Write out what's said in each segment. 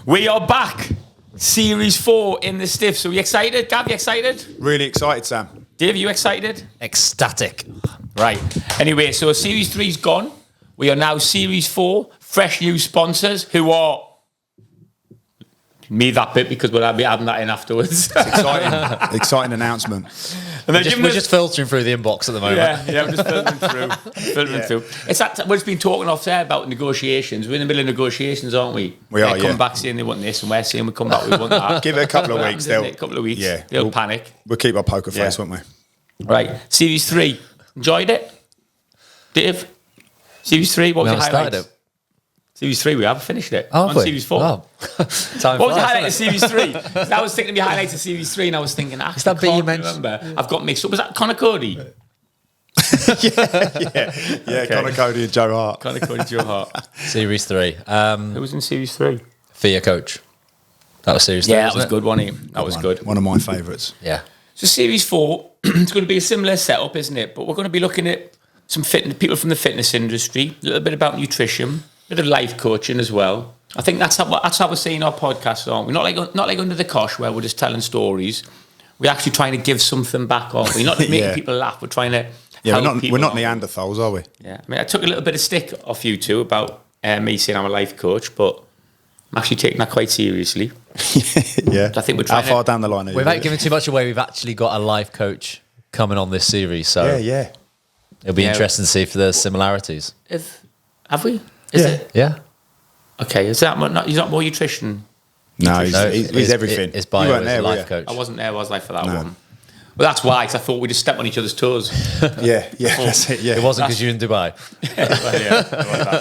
We are back. Series 4 in the Stiffs. Are you excited? Gav, you excited? Really excited, Sam. Dave, you excited? Ecstatic. Right. Anyway, so Series 3's gone. We are now Series 4. Fresh new sponsors who are... Me that bit because we'll be adding that in afterwards. Exciting, exciting announcement. And We're just filtering through the inbox at the moment. Yeah, I'm just filtering through. It's that we've been talking off there about negotiations. We're in the middle of negotiations, aren't we? We are, They come yeah. back saying they want this, and we're saying we come back, we want that. Give it a couple of weeks. A couple of weeks. Yeah, They'll panic. We'll keep our poker face, Yeah. won't we? Right, Series 3. Enjoyed it? Dave? Series 3, what was your haven't highlights? started it. Series 3, we haven't finished it. Oh, On have we? Series 4. Oh. Time What was the flies, highlight of doesn't it? Series 3? I was thinking of your highlights of Series 3 and I was thinking, I that bit you can't mentioned? remember. I've got mixed up. Was that Connor Cody? Yeah, Connor Cody and Joe Hart. Connor Cody, Joe Hart. Series 3. Who was in Series 3? Thea Coach. That was Series 3. Yeah, that wasn't was it? good, wasn't it? That was good. One of my favourites. Yeah. So Series 4, it's going to be a similar setup, isn't it? But we're going to be looking at some people from the fitness industry, a little bit about nutrition, a bit of life coaching as well. I think that's how we're seeing our podcast, aren't we? Not like Under the Cosh, where we're just telling stories. We're actually trying to give something back, aren't we? Not making Yeah. people laugh. We're trying to Yeah, help people, we're not aren't we? Neanderthals, are we? Yeah, I mean, I took a little bit of stick off you two about me saying I'm a life coach, but I'm actually taking that quite seriously. Yeah. I think we're How trying far to... down the line are you? Without giving too much away, we've actually got a life coach coming on this series. So Yeah. it'll be Yeah. interesting to see if there's similarities. Have we? Is Yeah. it? Yeah. Okay, is that he's not more nutrition? No, he's it's everything. It's You bio weren't as a there, were life you? coach. I wasn't there, was I, for that No. one? Well, that's why, because I thought we just stepped on each other's toes. Yeah, that's it. Yeah, It wasn't because you're in Dubai.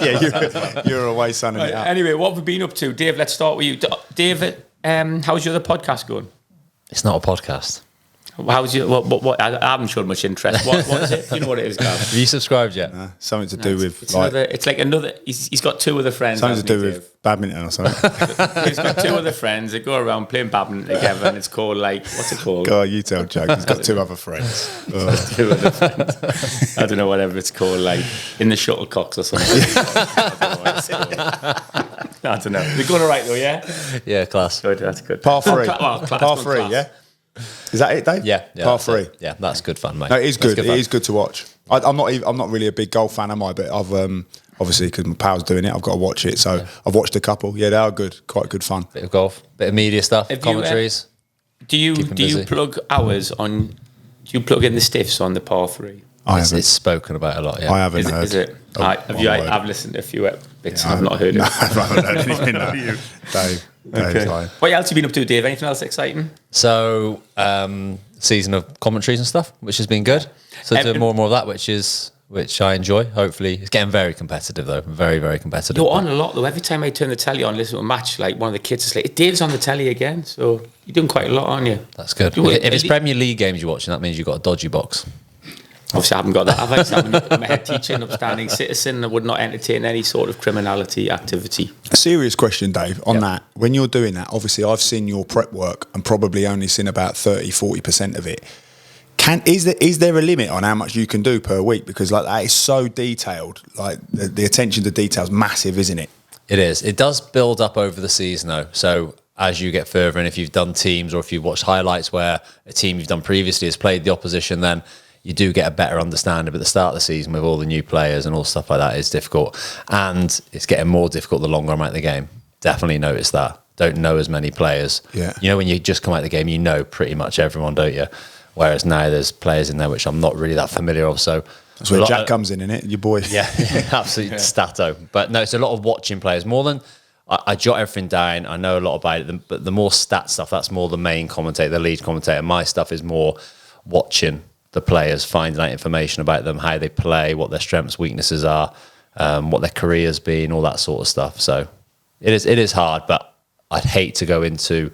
Yeah, you're away sunning it up. Anyway, what have we been up to? Dave, let's start with you. Dave, how's your other podcast going? It's not a podcast. How's your... What, I haven't shown much interest. What is it? You know what it is, Gav? Have you subscribed yet? Something to do with It's like another... He's got two other friends. something to hasn't do he, with badminton or something. Dave? He's got two other friends that go around playing badminton together, and it's called like... What's it called? God, you tell Joe. He's got two other friends. Oh. Two other friends. I don't know, whatever it's called, like in the shuttlecocks or something. I don't know what it's called. I don't know. They're going all right though, yeah? Yeah, class. Good, that's good. Par three. Class, Par three, class. yeah? Is that it, Dave? Yeah. Par that's three. it. Yeah, that's good fun, mate. No, it is That's good. It fun. is good to watch. I'm not really a big golf fan, am I? But I've obviously because my pal's doing it, I've got to watch it. So I've watched a couple. Yeah, they are good. Quite good fun. Bit of golf, bit of media stuff, Have you, commentaries. Do you busy. plug hours on? Do you plug in the stiffs on the par three? I It's haven't. spoken about a lot. Yeah. I haven't Is it? heard. Is it? Oh, I've listened to a few bits. I've not heard it. No, I haven't heard anything. No. Dave. Dave's lying. What else have you been up to, Dave? Anything else exciting? So, season of commentaries and stuff, which has been good. So doing more and more of that, which I enjoy. Hopefully, it's getting very competitive though. Very, very competitive. You're on a lot though. Every time I turn the telly on, listen to a match, like one of the kids is like, Dave's on the telly again. So you're doing quite a lot, aren't you? That's good. You- If it's Premier League games you're watching, that means you've got a dodgy box. Obviously, I haven't got that. Have I? So I'm a head teacher, an upstanding citizen. I would not entertain any sort of criminality activity. A serious question, Dave, on that. When you're doing that, obviously I've seen your prep work and probably only seen about 30-40% of it. Is there a limit on how much you can do per week? Because like that is so detailed. Like the attention to detail is massive, isn't it? It is. It does build up over the season though. So as you get further, and if you've done teams or if you've watched highlights where a team you've done previously has played the opposition, then you do get a better understanding. But at the start of the season with all the new players and all stuff like that is difficult. And it's getting more difficult the longer I'm at the game. Definitely notice that. Don't know as many players. Yeah. You know, when you just come out of the game, you know pretty much everyone, don't you? Whereas now there's players in there which I'm not really that familiar of. So That's where Jack comes in it, your boy. yeah, absolutely stato. But no, it's a lot of watching players. More than I jot everything down. I know a lot about it, but the more stat stuff, that's more the main commentator, the lead commentator. My stuff is more watching the players, finding out information about them, how they play, what their strengths, weaknesses are, what their career's been, all that sort of stuff. So it is hard, but I'd hate to go into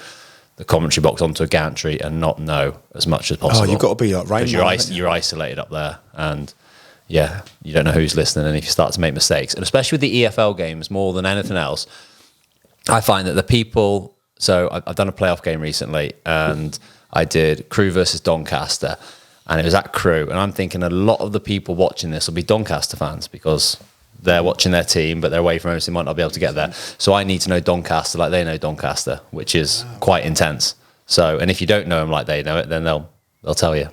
the commentary box onto a gantry and not know as much as possible. Oh, you've got to be like Rain because Man, haven't you? you're isolated up there, and yeah, you don't know who's listening, and if you start to make mistakes, and especially with the EFL games more than anything else, I find that the people. So I've done a playoff game recently, and I did Crew versus Doncaster, and it was at Crew, and I'm thinking a lot of the people watching this will be Doncaster fans because they're watching their team, but they're away from home, so they might not be able to get there. So I need to know Doncaster like they know Doncaster, which is quite intense. So, and if you don't know them like they know it, then they'll tell you.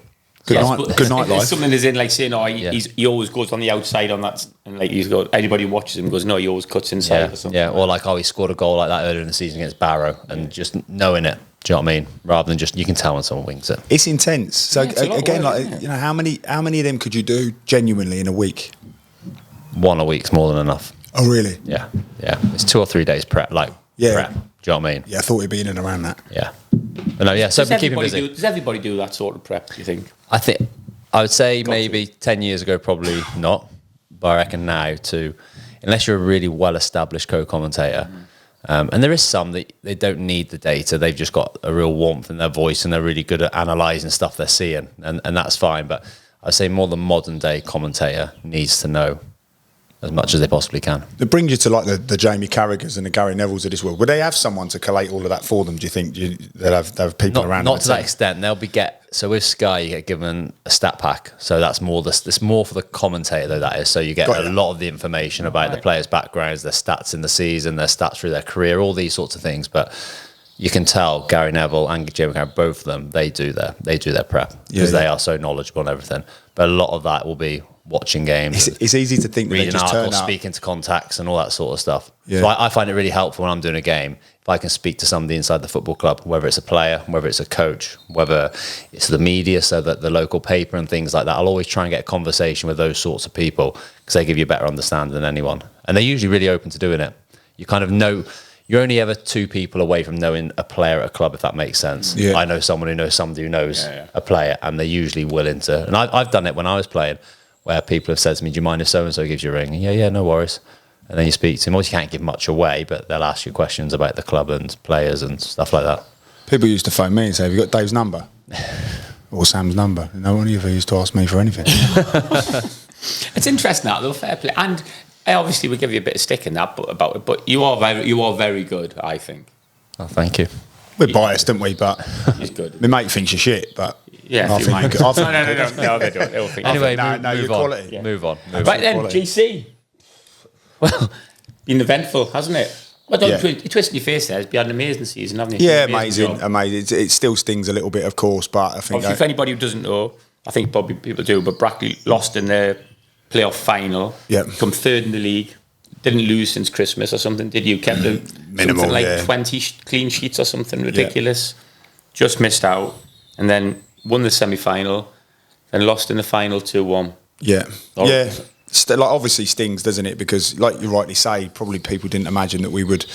Good Yes, night, but good night, if life. something is in like saying, he always goes on the outside on that, and like he's got anybody who watches him goes, no, he always cuts inside Yeah, or something. yeah, or like, he scored a goal like that earlier in the season against Barrow, and just knowing it. Do you know what I mean? Rather than just, you can tell when someone wings it. It's intense. So Yeah, it's a lot of again, work, like isn't it? you know, how many of them could you do genuinely in a week? One a week's more than enough. Oh, really? Yeah, yeah. It's 2 or 3 days prep, prep. Do you know what I mean? Yeah, I thought it'd be in and around that. Yeah. But no, yeah. So Does be keeping everybody busy. does everybody do that sort of prep? Do you think? I would say maybe 10 years ago, probably not. But I reckon now, unless you're a really well-established co-commentator, and there is some that they don't need the data. They've just got a real warmth in their voice, and they're really good at analysing stuff they're seeing, and that's fine. But I'd say more the modern-day commentator needs to know as much as they possibly can. It brings you to like the Jamie Carragers and the Gary Nevilles of this world. Would they have someone to collate all of that for them? Do you think they'll have people around? Not them to that extent. So with Sky, you get given a stat pack. So that's more it's more for the commentator though. That is. So you get Got a you. lot of the information about the players' backgrounds, their stats in the season, their stats through their career, all these sorts of things. But you can tell Gary Neville and Jamie Carragher, both of them, they do their prep because they are so knowledgeable and everything. But a lot of that will be watching games. It's easy to think that they Reading just turn articles, up. speaking to contacts and all that sort of stuff. Yeah. So I find it really helpful when I'm doing a game, if I can speak to somebody inside the football club, whether it's a player, whether it's a coach, whether it's the media, so that the local paper and things like that. I'll always try and get a conversation with those sorts of people because they give you a better understanding than anyone. And they're usually really open to doing it. You kind of know, you're only ever 2 people away from knowing a player at a club, if that makes sense. Yeah. I know someone who knows somebody who knows a player, and they're usually willing to. And I've done it when I was playing, where people have said to me, do you mind if so-and-so gives you a ring? Yeah, no worries. And then you speak to them. Obviously, you can't give much away, but they'll ask you questions about the club and players and stuff like that. People used to phone me and say, have you got Dave's number? Or Sam's number? No one ever used to ask me for anything. It's interesting that though, fair play, and I obviously would give you a bit of stick in that about it. But you are very good. I think Oh, thank you. We're biased, aren't we? But he's good. my mate thinks you're shit, but Yeah, I if you think mind. you're good. No, they don't. They'll think. Anyway, no, move you're on. quality. Yeah. Move on. Right then, quality. GC. Well, been eventful, hasn't it? Well, don't Yeah. you twist your face there. It's been an amazing season, haven't you? Yeah, Amazing amazing, job. amazing. It still stings a little bit, of course, but I think Obviously, for anybody who doesn't know, I think probably people do, but Brackley lost in the playoff final. Yeah. Come third in the league. Didn't lose since Christmas or something, did you? Kept a, Minimal, something like yeah. 20 clean sheets or something ridiculous. Just missed out. And then won the semi-final and lost in the final 2-1. yeah, Or- yeah. Like obviously stings, doesn't it? Because, like you rightly say, probably people didn't imagine that we would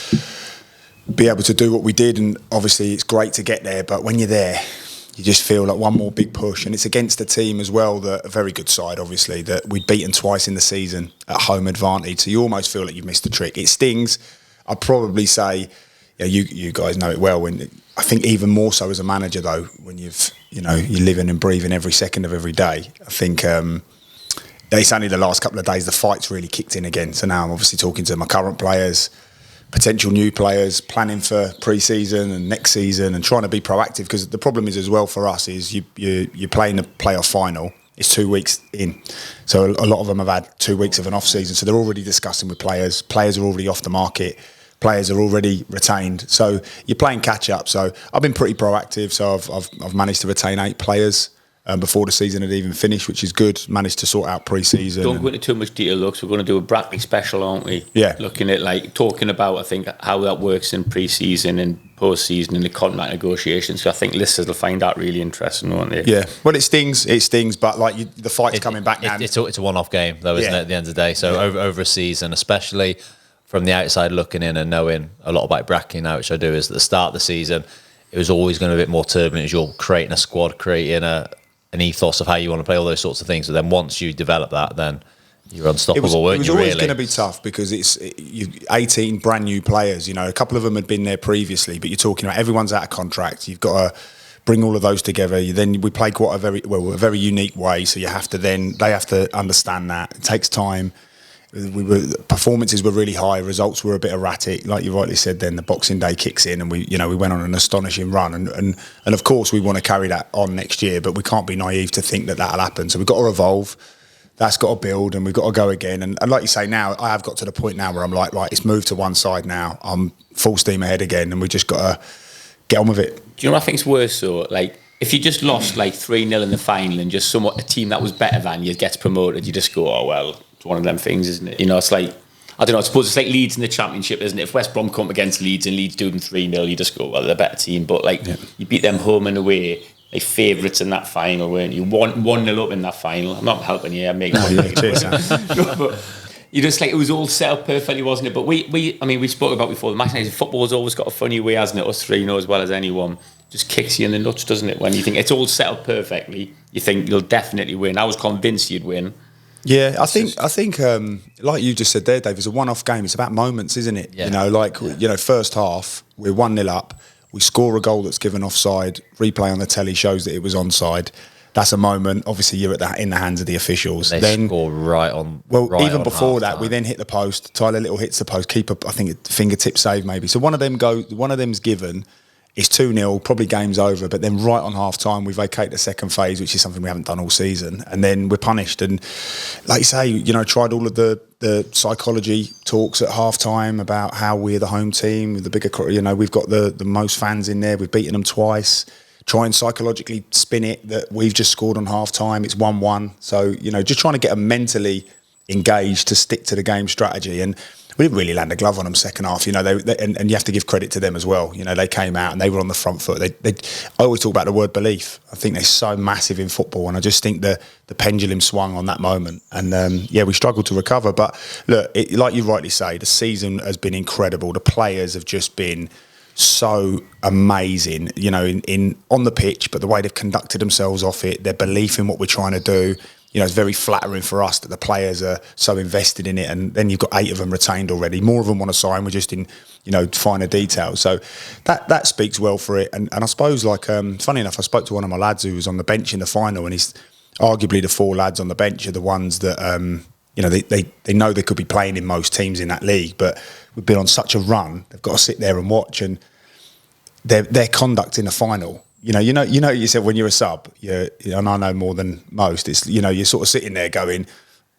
be able to do what we did, and obviously it's great to get there. But when you're there, you just feel like one more big push, and it's against a team as well that a very good side, obviously, that we'd beaten twice in the season at home advantage. So you almost feel like you've missed the trick. It stings. I'd probably say, yeah, you guys know it well. When I think even more so as a manager though, when you're living and breathing every second of every day. I think. It's only the last couple of days the fight's really kicked in again. So now I'm obviously talking to my current players, potential new players, planning for pre-season and next season, and trying to be proactive. Because the problem is as well for us is you're playing the playoff final. It's 2 weeks in, so a lot of them have had 2 weeks of an off season. So they're already discussing with players. Players are already off the market. Players are already retained. So you're playing catch up. So I've been pretty proactive. So I've managed to retain 8 players. Before the season had even finished, which is good. Managed to sort out pre-season. Don't go into too much detail, look. So we're going to do a Brackley special, aren't we? Yeah. Looking at talking about, I think, how that works in pre-season and post-season and the contract negotiations. So I think listeners will find that really interesting, won't they? Yeah, well, it stings, but like the fight's coming back now. It's a one-off game, though, isn't Yeah. it? At the end of the day, so over a season, especially from the outside looking in and knowing a lot about Brackley now, which I do, is at the start of the season, it was always going to be a bit more turbulent as you're creating a squad, creating an ethos of how you want to play, all those sorts of things. But then once you develop that, then you're unstoppable, weren't it was you? always Really? going to be tough because it's 18 brand new players. You know, a couple of them had been there previously, but you're talking about everyone's out of contract. You've got to bring all of those together. We play quite a very unique way, so they have to understand that. It takes time. Performances were really high, results were a bit erratic, like you rightly said. Then the Boxing Day kicks in, and we went on an astonishing run, and of course we want to carry that on next year, but we can't be naive to think that that'll happen. So we've got to evolve. That's got to build, and we've got to go again. And like you say, now I have got to the point now where I'm like, right, it's moved to one side now. I'm full steam ahead again, and we just got to get on with it. Do you know what I think's worse though? Like, if you just lost like 3-0 in the final and just somewhat a team that was better than you gets promoted, you just go, oh well, it's one of them things, isn't it? You know, it's like, I don't know, I suppose it's like Leeds in the Championship, isn't it? If West Brom come against Leeds and Leeds do them 3-0, you just go, well, they're a better team. But like, you beat them home and away, like favourites in that final, weren't you? 1-0 up in that final. I'm not helping you, I'm making Cheers, no, but you just like, it was all set up perfectly, wasn't it? But we spoke about before, the match night, football's always got a funny way, hasn't it? Us three know as well as anyone. Just kicks you in the nuts, doesn't it? When you think it's all set up perfectly, you think you'll definitely win. I was convinced you'd win. Yeah, I think, like you just said there, Dave, it's a one-off game. It's about moments, isn't it? Yeah. You know, like, you know, first half, we're 1-0 up. We score a goal that's given offside. Replay on the telly shows that it was onside. That's a moment. Obviously, you're in the hands of the officials. They then score right on. Well, right even on before that, half-time. we then hit the post. Tyler Little hits the post. Keeper, I think, fingertip save maybe. So one of them's given. It's 2-0, probably game's over. But then right on half time, we vacate the second phase, which is something we haven't done all season. And then we're punished. And like you say, you know, tried all of the psychology talks at half time about how we're the home team, the bigger, you know, we've got the most fans in there. We've beaten them twice. Try and psychologically spin it that we've just scored on half time. It's 1-1. So, you know, just trying to get them mentally engaged to stick to the game strategy. And we didn't really land a glove on them second half, you know. And you have to give credit to them as well. You know, they came out and they were on the front foot. I always talk about the word belief. I think they're so massive in football, and I just think the pendulum swung on that moment. And we struggled to recover. But look, like you rightly say, the season has been incredible. The players have just been so amazing, you know, in on the pitch, but the way they've conducted themselves off it, their belief in what we're trying to do. You know, it's very flattering for us that the players are so invested in it, and then you've got 8 of them retained already. More of them want to sign. We're just in, you know, finer details. So that speaks well for it. And I suppose, like, funny enough, I spoke to one of my lads who was on the bench in the final, and he's arguably the 4 lads on the bench are the ones that, you know, they know they could be playing in most teams in that league, but we've been on such a run, they've got to sit there and watch, and their conduct in the final. You said when you're a sub, and I know more than most, it's, you know, you're sort of sitting there going,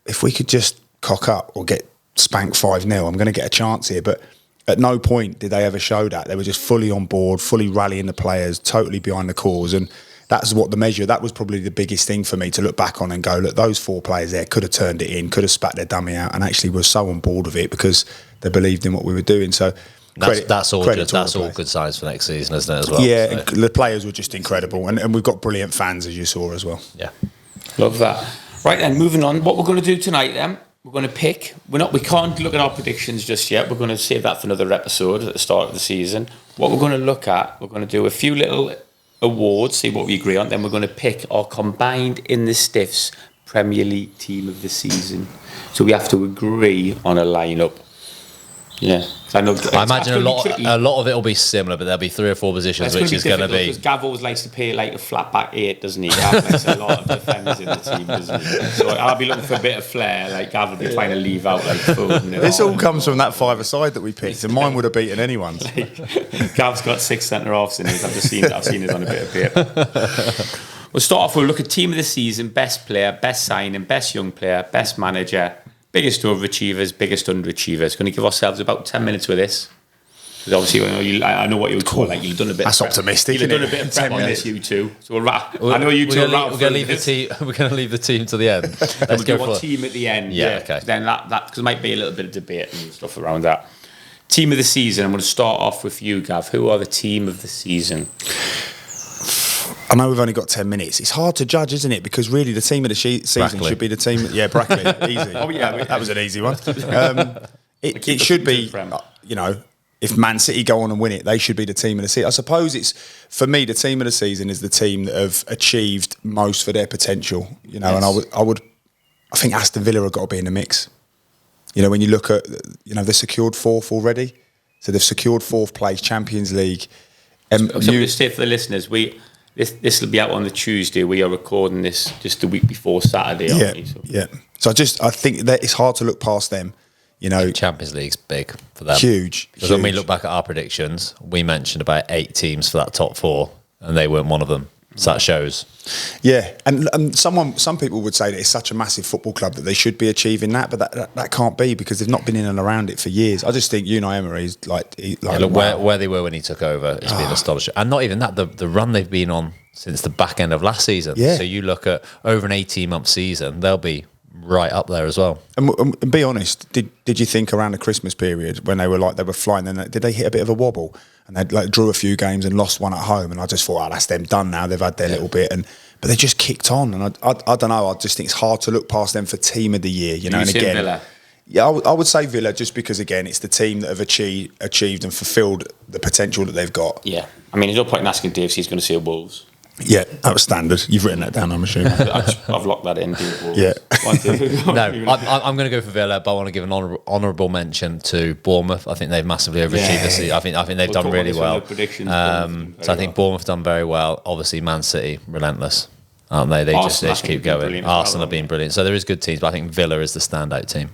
if we could just cock up or get spanked 5-0, I'm going to get a chance here. But at no point did they ever show that. They were just fully on board, fully rallying the players, totally behind the cause. And that's what that was probably the biggest thing for me to look back on and go, look, those 4 players there could have turned it in, could have spat their dummy out, and actually were so on board with it because they believed in what we were doing. So That's all good. to That's the all players. good signs for next season, isn't it? As well. Yeah, So, and the players were just incredible, and we've got brilliant fans, as you saw as well. yeah. Love that. Right then, moving on. What we're going to do tonight then, we're going to pick. We can't look at our predictions just yet. We're going to save that for another episode at the start of the season. What we're going to look at, we're going to do a few little awards, see what we agree on. Then we're going to pick our combined in the Stiffs Premier League team of the season. So we have to agree on a lineup. Yeah, I know. I imagine a lot of it will be similar, but there'll be 3 or 4 positions, which is going to be. Because Gav always likes to play like a flat back 8, doesn't he? Gav likes a lot of defenders in the team, doesn't he? So I'll be looking for a bit of flair. Like Gav will be trying to leave out like Foden. This all comes from that 5-a-side that we picked, and mine would have beaten anyone's. Gav's got 6 centre halves in his. I've seen it on a bit of paper. We'll start off. We'll look at team of the season, best player, best signing, best young player, best manager. Biggest overachievers, biggest underachievers. Going to give ourselves about 10 minutes with this. Because obviously, I know what you would call like you've done a bit. That's optimistic. You've done a bit of prep on this, you two. So I know you two. We're going to leave the team. We're going to leave the team to the end. Let's we'll go do for our team at the end. Yeah, okay. Then that because there might be a little bit of debate and stuff around that. Team of the season. I'm going to start off with you, Gav. Who are the team of the season? I know we've only got 10 minutes. It's hard to judge, isn't it? Because really, the team of the season Brackley. should be the team. Yeah, Brackley, easy. Oh yeah, that was an easy one. It should be, you know, if Man City go on and win it, they should be the team of the season. I suppose it's, for me, the team of the season is the team that have achieved most for their potential. You know, Yes. and I think Aston Villa have got to be in the mix. You know, when you look at, you know, they've secured 4th already, so they've secured 4th place, Champions League. So just say for the listeners, This will be out on the Tuesday. We are recording this just the week before Saturday, aren't we? Yeah. So I think that it's hard to look past them. You know, Champions League's big for them. Huge. Because when we look back at our predictions, we mentioned about 8 teams for that top 4, and they weren't one of them. So that shows. Yeah, and some people would say that it's such a massive football club that they should be achieving that, but that can't be because they've not been in and around it for years. I just think Unai Emery's Look where they were when he took over. It's been astonishing, and not even that. The run they've been on since the back end of last season. Yeah. So you look at over an 18-month season, they'll be right up there as well. And be honest, did you think around the Christmas period when they were flying, then did they hit a bit of a wobble and they drew a few games and lost one at home? And I just thought, that's them done now. They've had their little bit, but they just kicked on. And I don't know. I just think it's hard to look past them for team of the year. You know, and again, Villa? Yeah, I would say Villa just because again it's the team that have achieved and fulfilled the potential that they've got. Yeah, I mean, there's no point in asking Dave if he's going to say Wolves. Yeah, that was standard. You've written that down, I'm assuming. I've locked that in. Wolves. Yeah. No, I'm going to go for Villa, but I want to give an honourable mention to Bournemouth. I think they've massively overachieved this season. I think they've done really well. So I think Bournemouth done very well. Obviously, Man City relentless, aren't they? They just keep going. Arsenal have been brilliant. So there is good teams, but I think Villa is the standout team.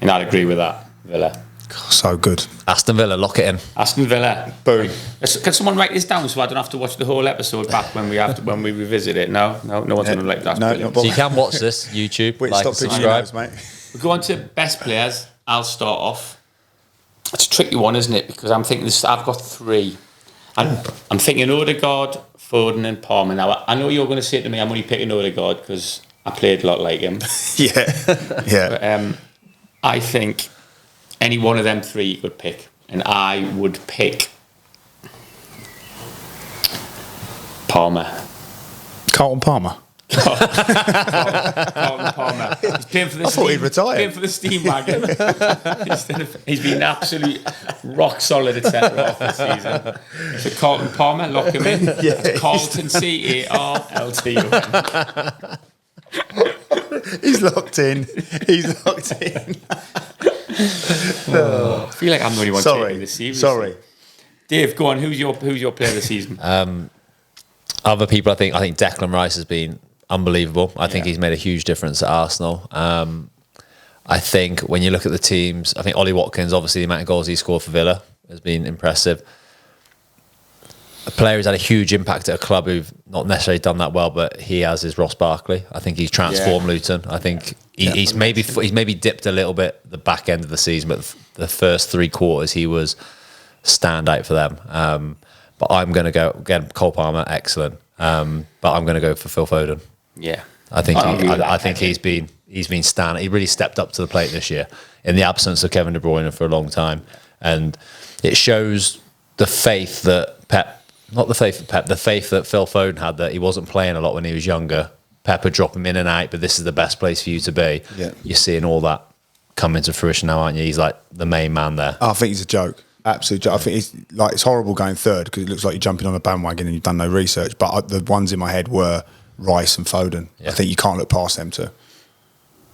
And I'd agree with that. Villa. So good. Aston Villa, lock it in. Aston Villa. Boom. Can someone write this down so I don't have to watch the whole episode back when we revisit it? No one's going to like that. No, So you can watch this YouTube. Wait, like stop and picking your subscribe. nose, mate. We go on to best players. I'll start off. It's a tricky one, isn't it? Because I'm thinking I've got three. I'm thinking Odegaard, Foden, and Palmer. Now I know you're going to say to me, I'm only picking Odegaard because I played a lot like him. Yeah. But, I think any one of them three you could pick, and I would pick Palmer. Carlton Palmer. Carlton Palmer. He's paying for the I thought he'd retired. Paying for the steam wagon. He's been absolute rock solid at centre off this season. So Carlton Palmer, lock him in. Yeah, Carlton CARLTON. He's locked in. He's locked in. I feel like I'm the only one taking this seriously. Sorry. Dave, go on. Who's your player of the season? Other people, I think Declan Rice has been unbelievable. I think he's made a huge difference at Arsenal. I think when you look at the teams, I think Ollie Watkins, obviously the amount of goals he scored for Villa has been impressive. A player who's had a huge impact at a club who've not necessarily done that well, but he has, is Ross Barkley. I think he's transformed Luton. I think he's maybe dipped a little bit the back end of the season, but the first 3 quarters he was standout for them. But I'm going to go again. Cole Palmer, excellent. But I'm going to go for Phil Foden. Yeah, I think he's been standing. He really stepped up to the plate this year in the absence of Kevin De Bruyne for a long time, and it shows the faith that the faith that Phil Foden had, that he wasn't playing a lot when he was younger. Pep would drop him in and out, but this is the best place for you to be. Yeah. You're seeing all that come into fruition now, aren't you? He's like the main man there. I think he's a joke. Absolute joke. I think it's horrible going third because it looks like you're jumping on a bandwagon and you've done no research. But the ones in my head were Rice and Foden. Yeah. I think you can't look past them two.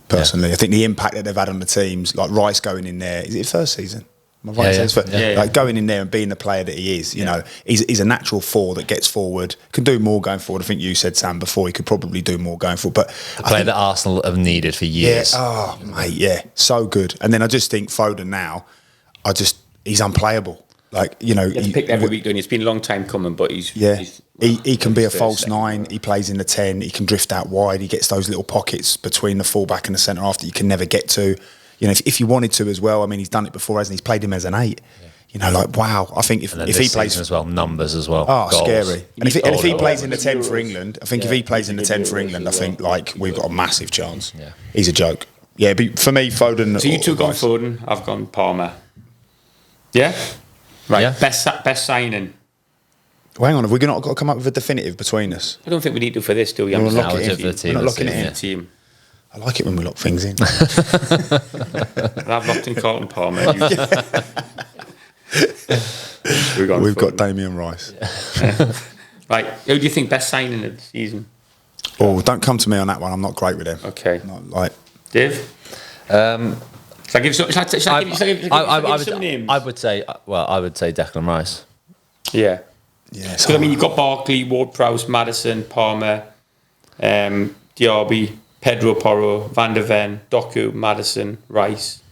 Personally, I think the impact that they've had on the teams, like Rice going in there, is it first season? Like going in there and being the player that he is, you know, he's a natural 4 that gets forward, can do more going forward. I think you said, Sam, before he could probably do more going forward. But the player that Arsenal have needed for years. Yeah, mate, so good. And then I just think Foden now, he's unplayable. Like, you know, he picked every week, doing. It's been a long time coming, but he can be a false 9. He plays in the 10. He can drift out wide. He gets those little pockets between the fullback and the centre half that you can never get to. You know, if you wanted to as well. I mean, he's done it before, hasn't he? He's played him as an 8. Yeah. You know, like, wow. I think if he plays as well, numbers as well. Oh, goals. Scary. And if he plays in the 10 for England, I think if he plays in the 10 for England, I think like we've got a massive chance. Yeah. He's a joke. Yeah, but for me, Foden. So you two gone Foden. I've gone Palmer. Yeah. Right. Yeah. Best signing. Well, hang on, have we not got to come up with a definitive between us? I don't think we need to for this, do we? We're not locking it in. I like it when we lock things in. I've locked in Carlton Palmer. We've got Damien Rice. Yeah. Right, who do you think best signing of the season? Oh, don't come to me on that one. I'm not great with him. Okay. Not like Dave? Shall I give some names? I would say Declan Rice. Yeah. Yeah. Because I mean, you've got Barkley, Ward-Prowse, Maddison, Palmer, Diaby, Pedro Porro, Van der Ven, Doku, Maddison, Rice.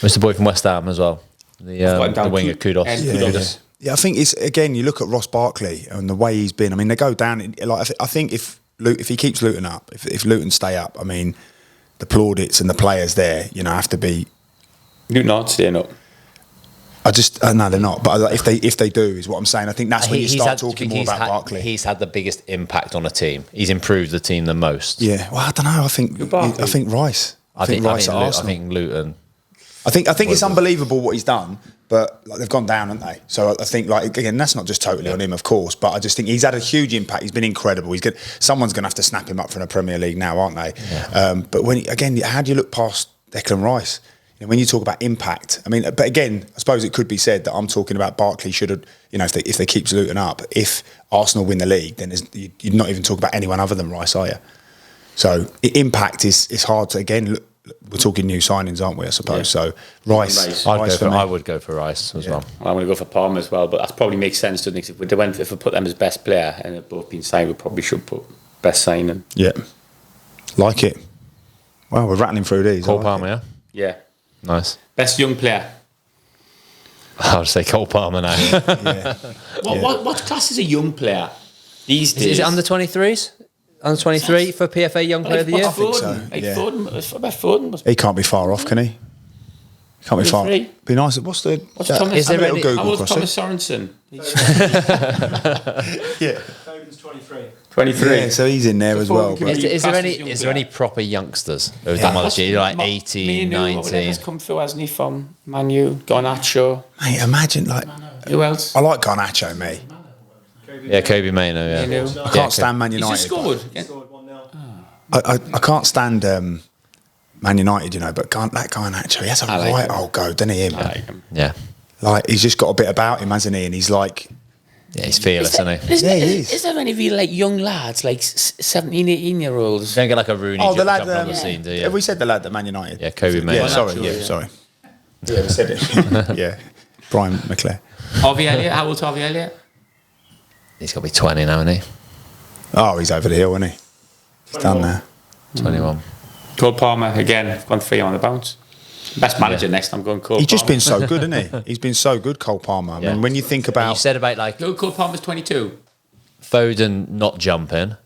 There's the boy from West Ham as well. The winger, Kudos. Yeah, I think it's again. You look at Ross Barkley and the way he's been. I mean, they go down. Like I think if he keeps Luton up, if Luton stay up, I mean, the plaudits and the players there, have to be. Luton aren't staying up. No, they're not. But if they do, is what I'm saying. I think that's when you start talking more about Barkley. He's had the biggest impact on a team. He's improved the team the most. Yeah. Well, I don't know. I think Rice. I think Rice at Arsenal. I think Luton. I think it's unbelievable what he's done, but they've gone down, haven't they? So I think again, that's not just totally on him, of course, but I just think he's had a huge impact. He's been incredible. Someone's going to have to snap him up from the Premier League now, aren't they? Yeah. But how do you look past Declan Rice? When you talk about impact, I mean, but again, I suppose it could be said that I'm talking about Barkley should have, if they keep Luton up, if Arsenal win the league, then you're not even talking about anyone other than Rice, are you? So impact is hard to, again, look, we're talking new signings, aren't we, I suppose? Yeah. So Rice. I would go for Rice as well. I'm going to go for Palmer as well, but that probably makes sense, doesn't it? If we put them as best player and they've both been signed, we probably should put best signing. Yeah. Like it. Well, we're rattling through these. Cole Palmer, yeah? Yeah. Nice. Best young player. I would say Cole Palmer now. Yeah. What class is a young player these days? Is it under 23s? Under 23 for PFA Young Player of the Year? I think so. Foden. He can't be far off, can he? Can't be far. Be nice. What's Thomas? Is there any? How old's Thomas Sorensen? Yeah. Foden's 23. 23. Yeah, so he's in there as well. Is there any proper youngsters who've done much? Like 18, 19? He's come through, hasn't he, from Man U, Garnacho. Mate, imagine who else? I like Garnacho, mate. Kobe Mainoo, yeah. I can't stand Man United. He's just scored. He scored 1-0. I can't stand Man United, but that Garnacho, he has a old go, doesn't he? I like him. Yeah. Like, he's just got a bit about him, hasn't he? And he's like... Yeah, he's fearless, isn't he? Is there any really young lads, 17, 18-year-olds? Don't get like a Rooney the lad on the scene, do you? Have we said the lad at Man United? Yeah, Kobe Mainoo. Yeah, sorry. Yeah, we said it. Yeah. Brian McClare. Harvey Elliott, how old's Harvey Elliott? He's got to be 20 now, isn't he? Oh, he's over the hill, isn't he? He's done there. 21. Cole Palmer, again, gone 3 on the bounce. Best manager next, I'm going Cole Palmer. He's just been so good, hasn't he? He's been so good, Cole Palmer. I mean, when you think about... You said about Cole Palmer's 22. Foden not jumping,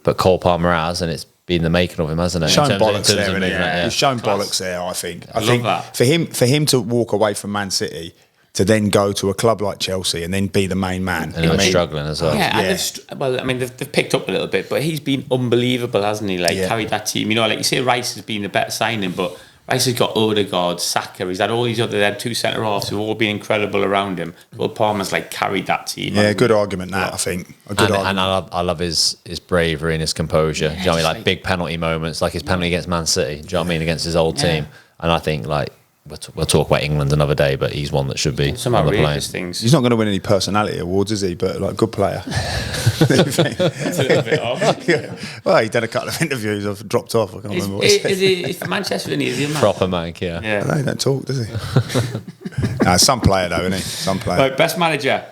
but Cole Palmer has, and it's been the making of him, hasn't it? Shown bollocks there, isn't he? Yeah. He's shown bollocks there, I think. I think that. For him to walk away from Man City, to then go to a club like Chelsea and then be the main man. And he was struggling as well. Yeah, and they've picked up a little bit, but he's been unbelievable, hasn't he? Carried that team. Like you say, Rice has been the better signing, but Rice has got Odegaard, Saka. He's had all these other. They had 2 centre halves who've all been incredible around him. Well, Palmer's carried that team. Yeah, good argument that I think. A good argument. And I love his bravery and his composure. Do you know what I mean? Big penalty moments, like his penalty against Man City. Do you know what I mean? Against his old team. And I think we'll talk about England another day, but he's one that should be some on the plane. outrageous things. He's not going to win any personality awards, is he? But good player. It's a little bit off. Yeah. Well, he's done a couple of interviews. I've dropped off. I can't remember what he said. Is for Manchester, isn't he? Is he a man? Proper mank, yeah. No, he don't talk, does he? No, some player though, isn't he? Some player. Right, best manager.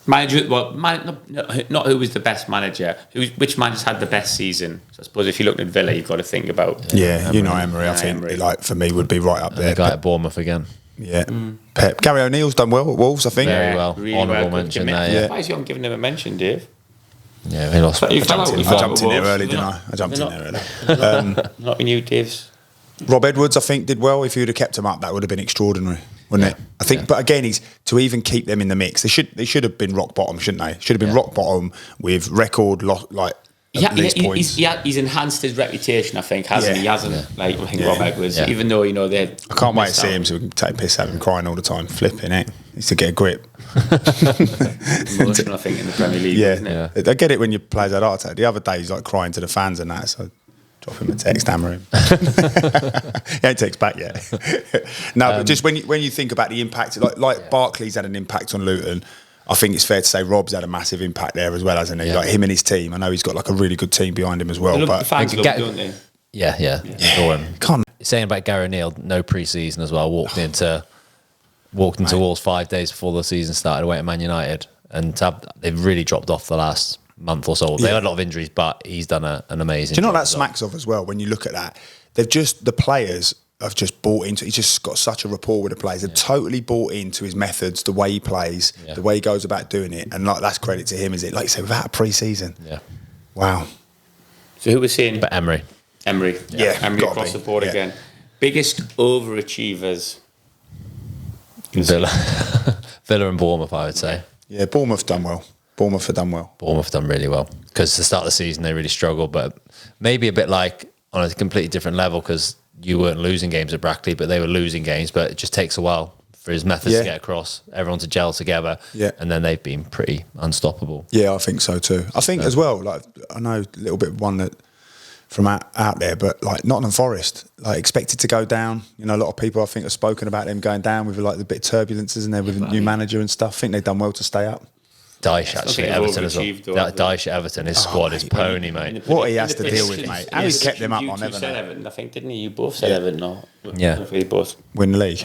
Not who was the best manager. Which manager's had the best season? So I suppose if you're looking at Villa, you've got to think about. Yeah, Emery. I think for me would be right up there. The guy at Bournemouth again. Yeah, Pep. Gary O'Neill's done well at Wolves, I think. Very well. Really Honourable well. mention there. Yeah. Why is you not giving him a mention, Dave? Yeah, he lost. I jumped in there early, didn't I? I jumped in there early. Not in you, Dave's. Rob Edwards, I think, did well. If you'd have kept him up, that would have been extraordinary, wouldn't it? I think, but again, he's to even keep them in the mix. They should have been rock bottom, shouldn't they? Should have been rock bottom with record points. He's enhanced his reputation, I think, hasn't he? He hasn't, I think Rob Edwards, even though they. I can't wait to see him so we can take a piss out of him crying all the time, flipping it. He needs to get a grip. Emotional, I think, in the Premier League. Isn't it? I get it when your players had heart attack. The other day he's crying to the fans and that, so drop him a text, hammer him. He ain't text back yet. But just when you think about the impact, like Barkley's had an impact on Luton, I think it's fair to say Rob's had a massive impact there as well, hasn't he? Yeah. Him and his team. I know he's got a really good team behind him as well. The fans love, don't they? Yeah. Adore him. Can't. Saying about Gary O'Neill, no pre-season as well. Walked into Wolves 5 days before the season started away at Man United, and they've really dropped off the last month or so. They had a lot of injuries, but he's done an amazing. Do you know job what that smacks of as well? When you look at that, they've just the players have just bought into. He's just got such a rapport with the players. They've totally bought into his methods, the way he plays, the way he goes about doing it, and like that's credit to him, is it? Like you say, without a pre-season. Yeah. Wow. So who was saying? But Emery. Emery. Yeah, Emery gotta across be. the board Yeah. again. Biggest overachievers. Villa. Villa and Bournemouth, I would say. Yeah, Bournemouth done well. Bournemouth have done well. Bournemouth done really well because the start of the season they really struggled, but maybe a bit like on a completely different level because you weren't losing games at Brackley, but they were losing games. But it just takes a while for his methods to get across, everyone to gel together, and then they've been pretty unstoppable. Yeah, I think so too. I think as well, like I know a little bit one that from out there, but like Nottingham Forest, like expected to go down. You know, a lot of people I think have spoken about them going down with like the bit of turbulences in there with a new manager and stuff. I think they've done well to stay up. Dyche actually they've Everton as well. overachieved, though, That Dyche at Everton, his squad is pony, mate. What he has to deal with, mate. How he's kept them up, You I two never said know. Everton, I think, didn't you? You both said Everton, or Yeah. you both. Win the league.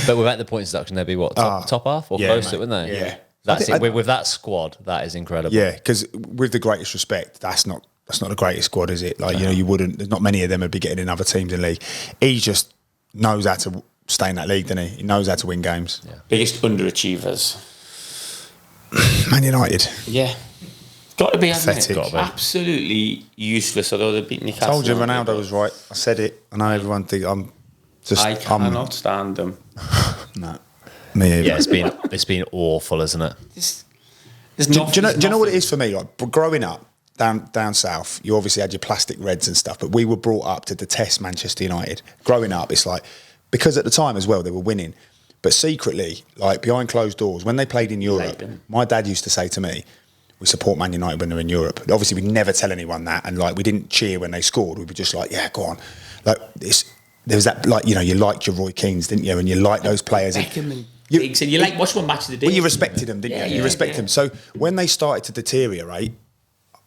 But without the points deduction, they'd be what top half or yeah, close to mate. it, wouldn't they? Yeah. That's I it. think- With that squad, that is incredible. Yeah, because with the greatest respect, that's not the greatest squad, is it? Like, you know, you wouldn't. There's not many of them would be getting in other teams in the league. He just knows how to stay in that league, doesn't he? He knows how to win games. Yeah. Biggest underachievers. Man United. Yeah. Got to be, hasn't Pathetic. it? Gotta be. Absolutely useless, although they beat Newcastle. Told you Ronaldo was right. I said it. I know everyone think I'm just. I cannot stand them. No, me either. Yeah, it's been awful, isn't it? There's Do nothing, you know what it is for me? Like growing up down south, you obviously had your plastic reds and stuff, but we were brought up to detest Manchester United. Growing up, it's like because at the time as well they were winning, but secretly, like behind closed doors, when they played in Europe, them. my dad used to say to me, "We support Man United when they're in Europe." Obviously, we'd never tell anyone that, and like we didn't cheer when they scored. We were just like, "Yeah, go on." Like there was that, like, you know, you liked your Roy Keanes, didn't you? And you liked those players. Beckham and You- Giggs, and you like watch one match of the day. Well, you respected them, didn't Yeah, you? yeah, You respected yeah. them. So when they started to deteriorate,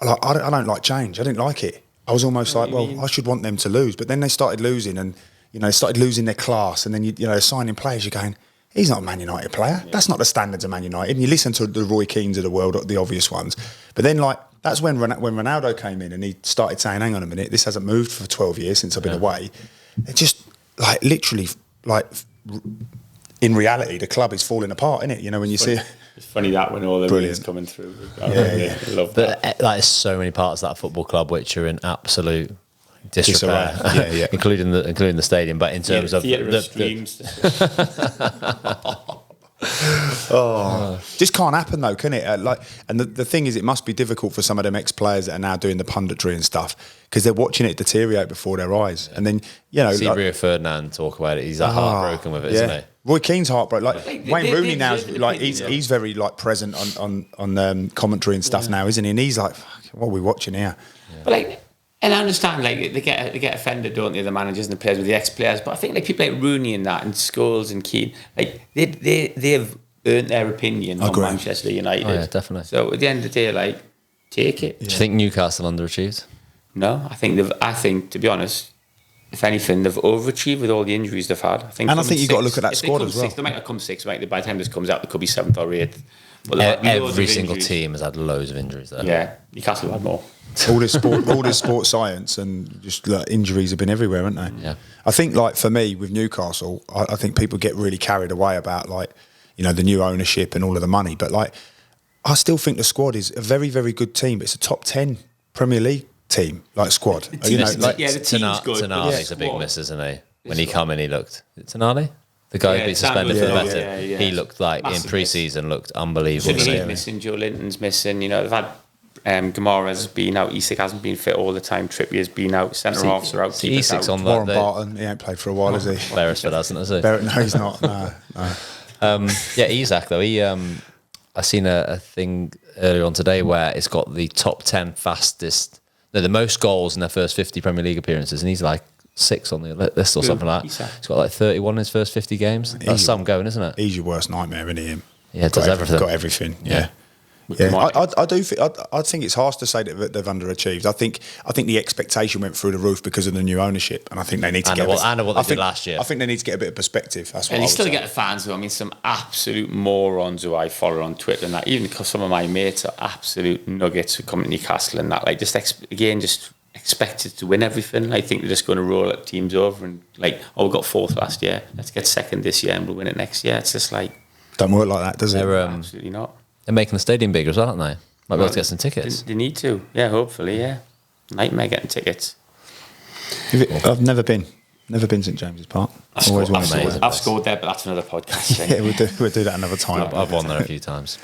like, I don't like change. I didn't like it. I was almost like, well, I should want them to lose. But then they started losing, and you know, they started losing their class. And then you know, signing players, you're going, he's not a Man United player. That's not the standards of Man United. And you listen to the Roy Keanes of the world, the obvious ones. But then, like, that's when Ronaldo came in and he started saying, hang on a minute, this hasn't moved for 12 years since I've been away. It just, like, literally, like, in reality, the club is falling apart, isn't it? You know, when you see it. It's funny that when all the Brilliant. wins coming through. Yeah. I love that. But like, there's so many parts of that football club which are in absolute disrepair, Disarray. Yeah. including the stadium. But in terms of Theatre the of streams. Just can't happen though, can it? And the thing is, it must be difficult for some of them ex-players that are now doing the punditry and stuff because they're watching it deteriorate before their eyes. And then, you know, see like, Rio Ferdinand talk about it. He's like heartbroken with it, isn't he? Roy Keane's heartbroken. Like Like, Wayne they- Rooney they now, deserve like the opinion, he's very like present on commentary and stuff now, isn't he? And he's like, what are we watching here? But like, and I understand, like they get offended, don't they, the managers and the players with the ex-players. But I think like people like Rooney and that, and Scholes and Keane, like they've earned their opinion on Agree. Manchester United. Oh, yeah, definitely. So at the end of the day, like, take it. Do you think Newcastle underachieved? No, I think to be honest, if anything, they've overachieved with all the injuries they've had. I think, And I coming think you've got to sixth- look at that if they squad come as well. Sixth, they might not come sixth, right? By the time this comes out, they could be seventh or eighth. But they've had loads Every of single injuries. team has had loads of injuries there. Yeah, Newcastle had more. all this sports science and just like, injuries have been everywhere, haven't they? Yeah. I think like for me with Newcastle, I think people get really carried away about like, you know, the new ownership and all of the money. But like, I still think the squad is a very, very good team. It's a top 10 Premier League team, like squad. You know, team's- like, yeah, the team's good, but Tonali's the a big squad miss, isn't he? When is he come in, he looked. Tonali? The guy Yeah, who been suspended Sandwich, for the yeah, better. yeah. He looked like Massive in pre-season looked unbelievable. He's didn't he? missing, Joe Linton's missing. You know, they've had Gamara's been out, Isak hasn't been fit all the time, Trippier's been out, centre halves are out, See, keepers Isak's out. on Warren the Barton, he ain't played for a while, has he? Beresford, hasn't he? No, he's not. No. Yeah, Isak though. He, I seen a thing earlier on today where it's got the top 10 fastest, the most goals in their first 50 Premier League appearances, and he's like 6 on the list or something like that. Isak. He's got like 31 in his first 50 games. That's some going, isn't it? He's your worst nightmare, isn't he? Him? Yeah, does everything. Got everything. Yeah. Yeah, Mike. I do. I think it's harsh to say that they've underachieved. I think the expectation went through the roof because of the new ownership, and I think they need to And get. what- and what they I did think- last year. I think they need to get a bit of perspective. That's what. And I you would still say. get the fans who, I mean, some absolute morons who I follow on Twitter and that, even because some of my mates are absolute nuggets who come to Newcastle and that, like, just expected to win everything. I think they're just going to roll up teams over and like, we got 4th last year. Let's get 2nd this year and we'll win it next year. It's just like, Don't work like that, does it? absolutely not. They're making the stadium bigger as well, aren't they? Might be able to get some tickets. They need to. Yeah, hopefully, yeah. Nightmare getting tickets. I've never been St James's Park. Always wanted to. amazing. I've scored there, but that's another podcast thing. Yeah, we'll do that another time. I've won there a few times.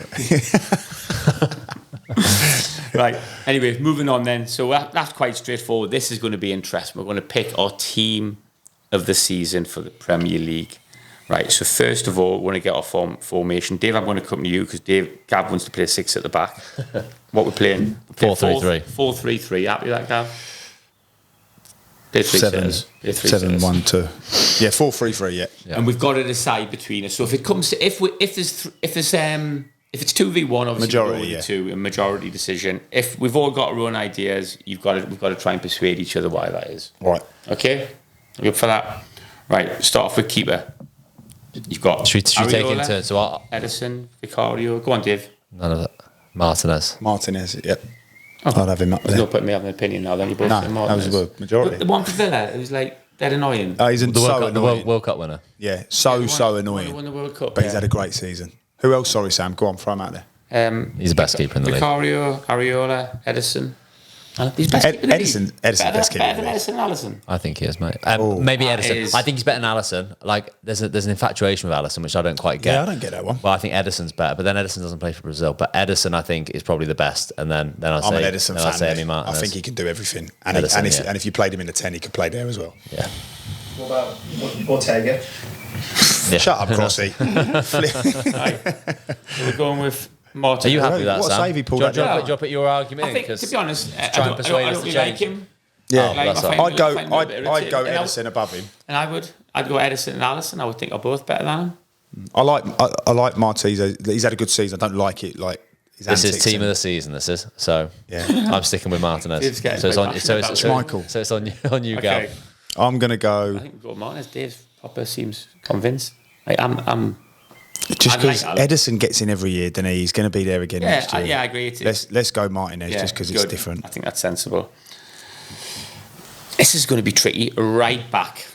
Right. Anyway, moving on then. So that's quite straightforward. This is going to be interesting. We're going to pick our team of the season for the Premier League. Right. So first of all, we want to get our formation. Dave, I'm going to come to you because Gav wants to play 6 at the back. What we're playing? 4-3-3. 4-3-3. Happy with that, Gav? Play 3 7, setters. Play 3 7, setters. 1, 2. Yeah, 4-3-3. Yeah. And we've got to decide between us. So if it comes to if it's 2v1, obviously Majority, we'll go yeah. with 2, a majority decision. If we've all got our own ideas, we've got to try and persuade each other why that is. Right. Okay, you up for that? Right. Start off with keeper. You've got. Should we take it in Areola, turn? So Edison, Vicario. Go on, Dave. none of that. Martinez. Martinez, yep. I'd have him up There's there. no point in me having an opinion now. Then you both No, say that Martinez. was the majority. The one for Villa, it was like dead annoying. He's The so World, Cup, annoying. World Cup winner. Yeah, so Won annoying. the World Cup. But he's had a great season. Who else? Sorry, Sam. Go on, throw him out there. He's the best keeper in the league. Vicario, Areola, Edison. He's best keeper in the league. Edison's better, best keeper in better the than league. Edison and Allison. I think he is, mate. Maybe That Edison. is- I think he's better than Allison. Like, there's an infatuation with Allison, which I don't quite get. Yeah, I don't get that one. Well, I think Edison's better, but then Edison doesn't play for Brazil. But Edison, I think, is probably the best. And then I say, I'm an Edison then I fan. say mate. Emi I Martinez. think he can do everything. And, Edison, if, yeah. and if you played him in the 10, he could play there as well. Yeah. What about Ortega? Yeah. Shut up, Crossy. Right. So we're going with Martin. Are you happy with that, What a Sam? save he pulled do you, out do you there. want to put your argument I in? think, 'Cause to be honest, I try and don't persuade us to really like change. him. Yeah, Like, that's I right. find I'd go. him a little bit I'd go irritating. And Edison above him. I'd go Edison and Allison. I would think are both better than him. I like Martinez. He's had a good season. I don't like it. Like his This is antics team and- of the season. This is so. Yeah. I'm sticking with Martinez. Dave's getting So it's quite on. passionate about So Michael. So it's on you, Okay. Gal. I'm gonna I go think we've got Martinez. Dave Popper seems convinced. Like, I'm just I'd like because that. Edison gets in every year. Then he's going to be there again next year. I agree. Let's go Martinez just because it's good. different. I think that's sensible. This is going to be tricky. Right back.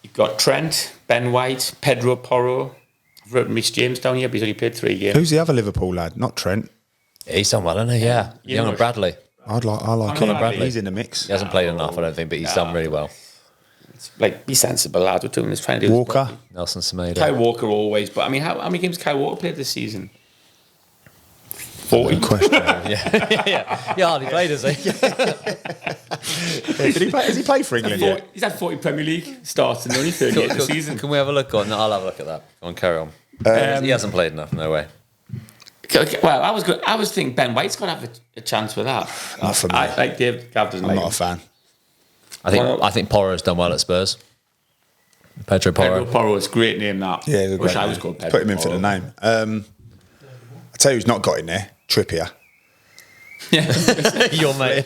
You've got Trent, Ben White, Pedro Porro. I've written Reece James down here, but he's only played 3 games. Who's the other Liverpool lad? Not Trent. He's done well, isn't he? Yeah. You Young know- and Bradley. I like Conor him. Bradley. He's in the mix. He hasn't played enough, I don't think, but he's done really well. Like, be sensible, lad. We're doing this, trying to do this Walker. properly. Nelson Semedo. Kyle Walker always, but I mean, how many games Kyle Walker played this season? 40. Good question. yeah, hardly played, has he? Did he play? Has he played for England? He's had 40 Premier League starts and only 38 this season. Can we have a look on? I'll have a look at that. Go on, carry on. He hasn't played enough, no way. Okay, well, I was thinking Ben White's got to have a chance with that. Not for me. Like Dave Gav doesn't I'm like not a him. fan. I think Porro's done well at Spurs. Pedro Porro. Pedro Porro is a great name, that. Yeah, he's a Wish great I name. was called Pedro Put him in for Porro. the name. I tell you who's not got in there. Trippier. Your mate.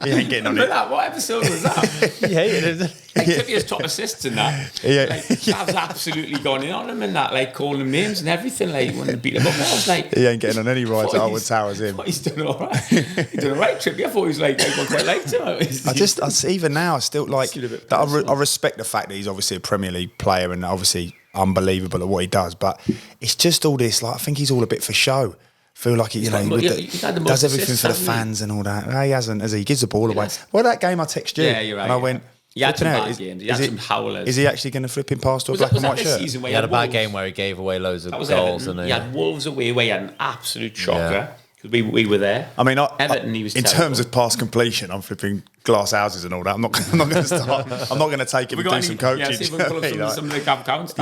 He ain't getting on Remember it. that? What episode was that? He hated it. Like, Trippier's top assists in that. Yeah. Like, Gav's absolutely gone in on him in that, like, calling him names and everything, like, when they beat him up. I was like... He ain't getting on any rides at thought Alwood he's- Towers him. thought he's done all right. He's done all right, Trippier. I thought he was like, everyone quite liked him. Even now, I still like Still a bit that. personal. I respect the fact that he's obviously a Premier League player and obviously unbelievable at what he does. But it's just all this. Like, I think he's all a bit for show. Feel like he, got- with he's had the most does everything assists, for the hasn't he? fans and all that. No, he hasn't. Has he? He gives the ball away. has. Well, that game I texted you. Yeah, you're right, And I yeah. went. He had some flipping out, bad games. He had some howlers. Is he actually going to flip him past to a Was black that and white this shirt? season where He had a bad Wolves? game where he gave away loads of That was goals. Everton. And He had Wolves away where he had an absolute shocker. Because we were there. I mean, Everton, he was in terrible. terms of pass completion, I'm flipping glass houses and all that. I'm not going to start. I'm not going to take him We and got do any- some coaching. Yeah, see if we can pull up Like, some of the Gav counts.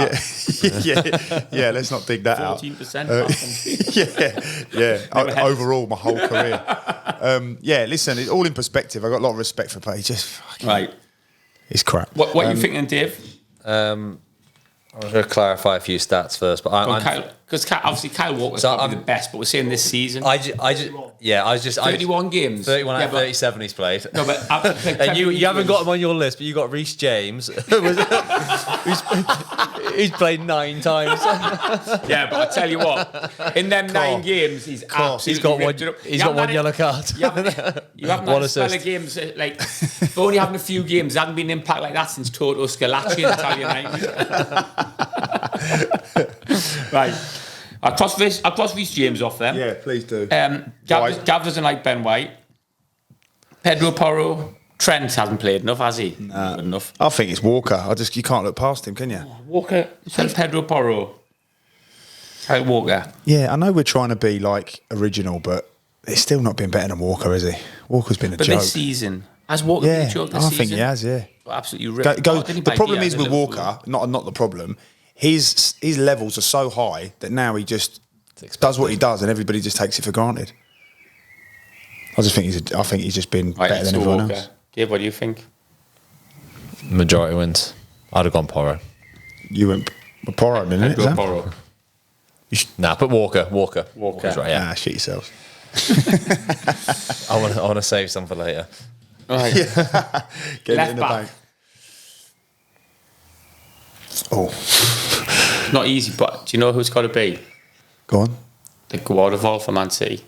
yeah. Let's not dig that out. 14%. Yeah. Never had- Overall, my whole career. Listen, it's all in perspective. I got a lot of respect for play. Just fucking, Right. it's crap. What are you thinking, Dave? I'm going to clarify a few stats first, but Because obviously Kyle Walker's So probably I'm- the best, but we're saying this season. I just 31 games. 31 out Yeah, of but- 37 he's played. No, but And you haven't got him on your list, but you got Reece James, who's played 9 times. Yeah, but I tell you what, in them 9 games, he's absolutely He's got one. ripped it up. He's You got one haven't yellow had card. You haven't One had a spell of assist. games like for only having a few games. There hasn't been an impact like that since Toto Scalacci in Italian 90s. Right, I'll cross Reece James off them. Yeah, please do. Gav doesn't like Ben White. Pedro Porro. Trent hasn't played enough, has he? Good enough. I think it's Walker. You can't look past him, can you? Walker. Pedro Porro. Kyle Walker. Yeah, I know we're trying to be like original, but it's still not been better than Walker, is he? Walker's been a But joke. this season, has Walker been Yeah, a joke I this season? think he has. Yeah. Absolutely ripped. The problem is with Walker, not the problem. His levels are so high that now he just does what he does, and everybody just takes it for granted. I just think he's just been better than everyone else. Dave, what do you think? Majority wins. I'd have gone Porro. You went Porro, didn't it? Pedro Porro. Nah, but Walker. Walker. Walker's right, yeah. Ah, shit yourselves. I want to save some for later. Right. Get Left it in the back. bank. Oh, Not easy, but do you know who's got to be? go on. The Guardiola for Man City.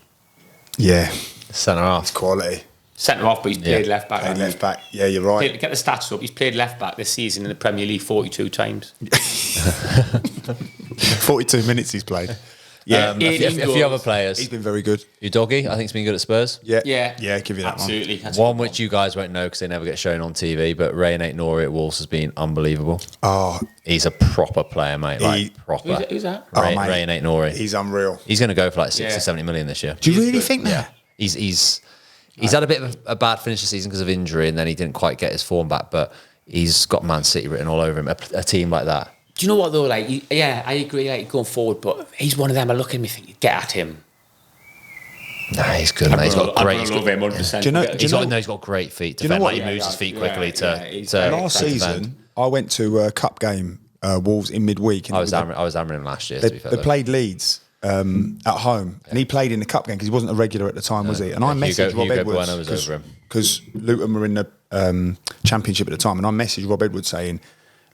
Yeah, Centre half. quality. Centre off, but he's played Yeah. left back. Played hasn't left he? back. Yeah, you're right. Get the stats up. He's played left back this season in the Premier League 42 times. 42 minutes he's played. Yeah, A few other players. he's been very good. Udogi, I think, has been good at Spurs. Yeah, Yeah. Give you that Absolutely. That's One which you guys won't know because they never get shown on TV, but Ray and Nori at Wolves has been unbelievable. one. Oh, He's a proper player, mate. Like, proper. Who's that? Ray, mate. Ray and Nori. he's unreal. He's going to go for like 60, Yeah. 70 million this year. Do you really think that? He's had a bit of a bad finish this season because of injury, and then he didn't quite get his form back. But he's got Man City written all over him. A team like that. Do you know what though? Like, I agree. Like going forward, but he's one of them. I look at him and think, get at him. Nah, he's good, mate. He's got great. I love him 100%. Do you know- He's got great feet to you know defend. what- Like, he moves his feet quickly he's to Last to season, defend. I went to a cup game, Wolves in midweek. And I was hammering him last year. They, To be fair, they though. played Leeds at home, and he played in the cup game because he wasn't a regular at the time, was he? And I messaged Rob Hugo Edwards Bueno was over him. because Luton were in the championship at the time, and I messaged Rob Edwards saying,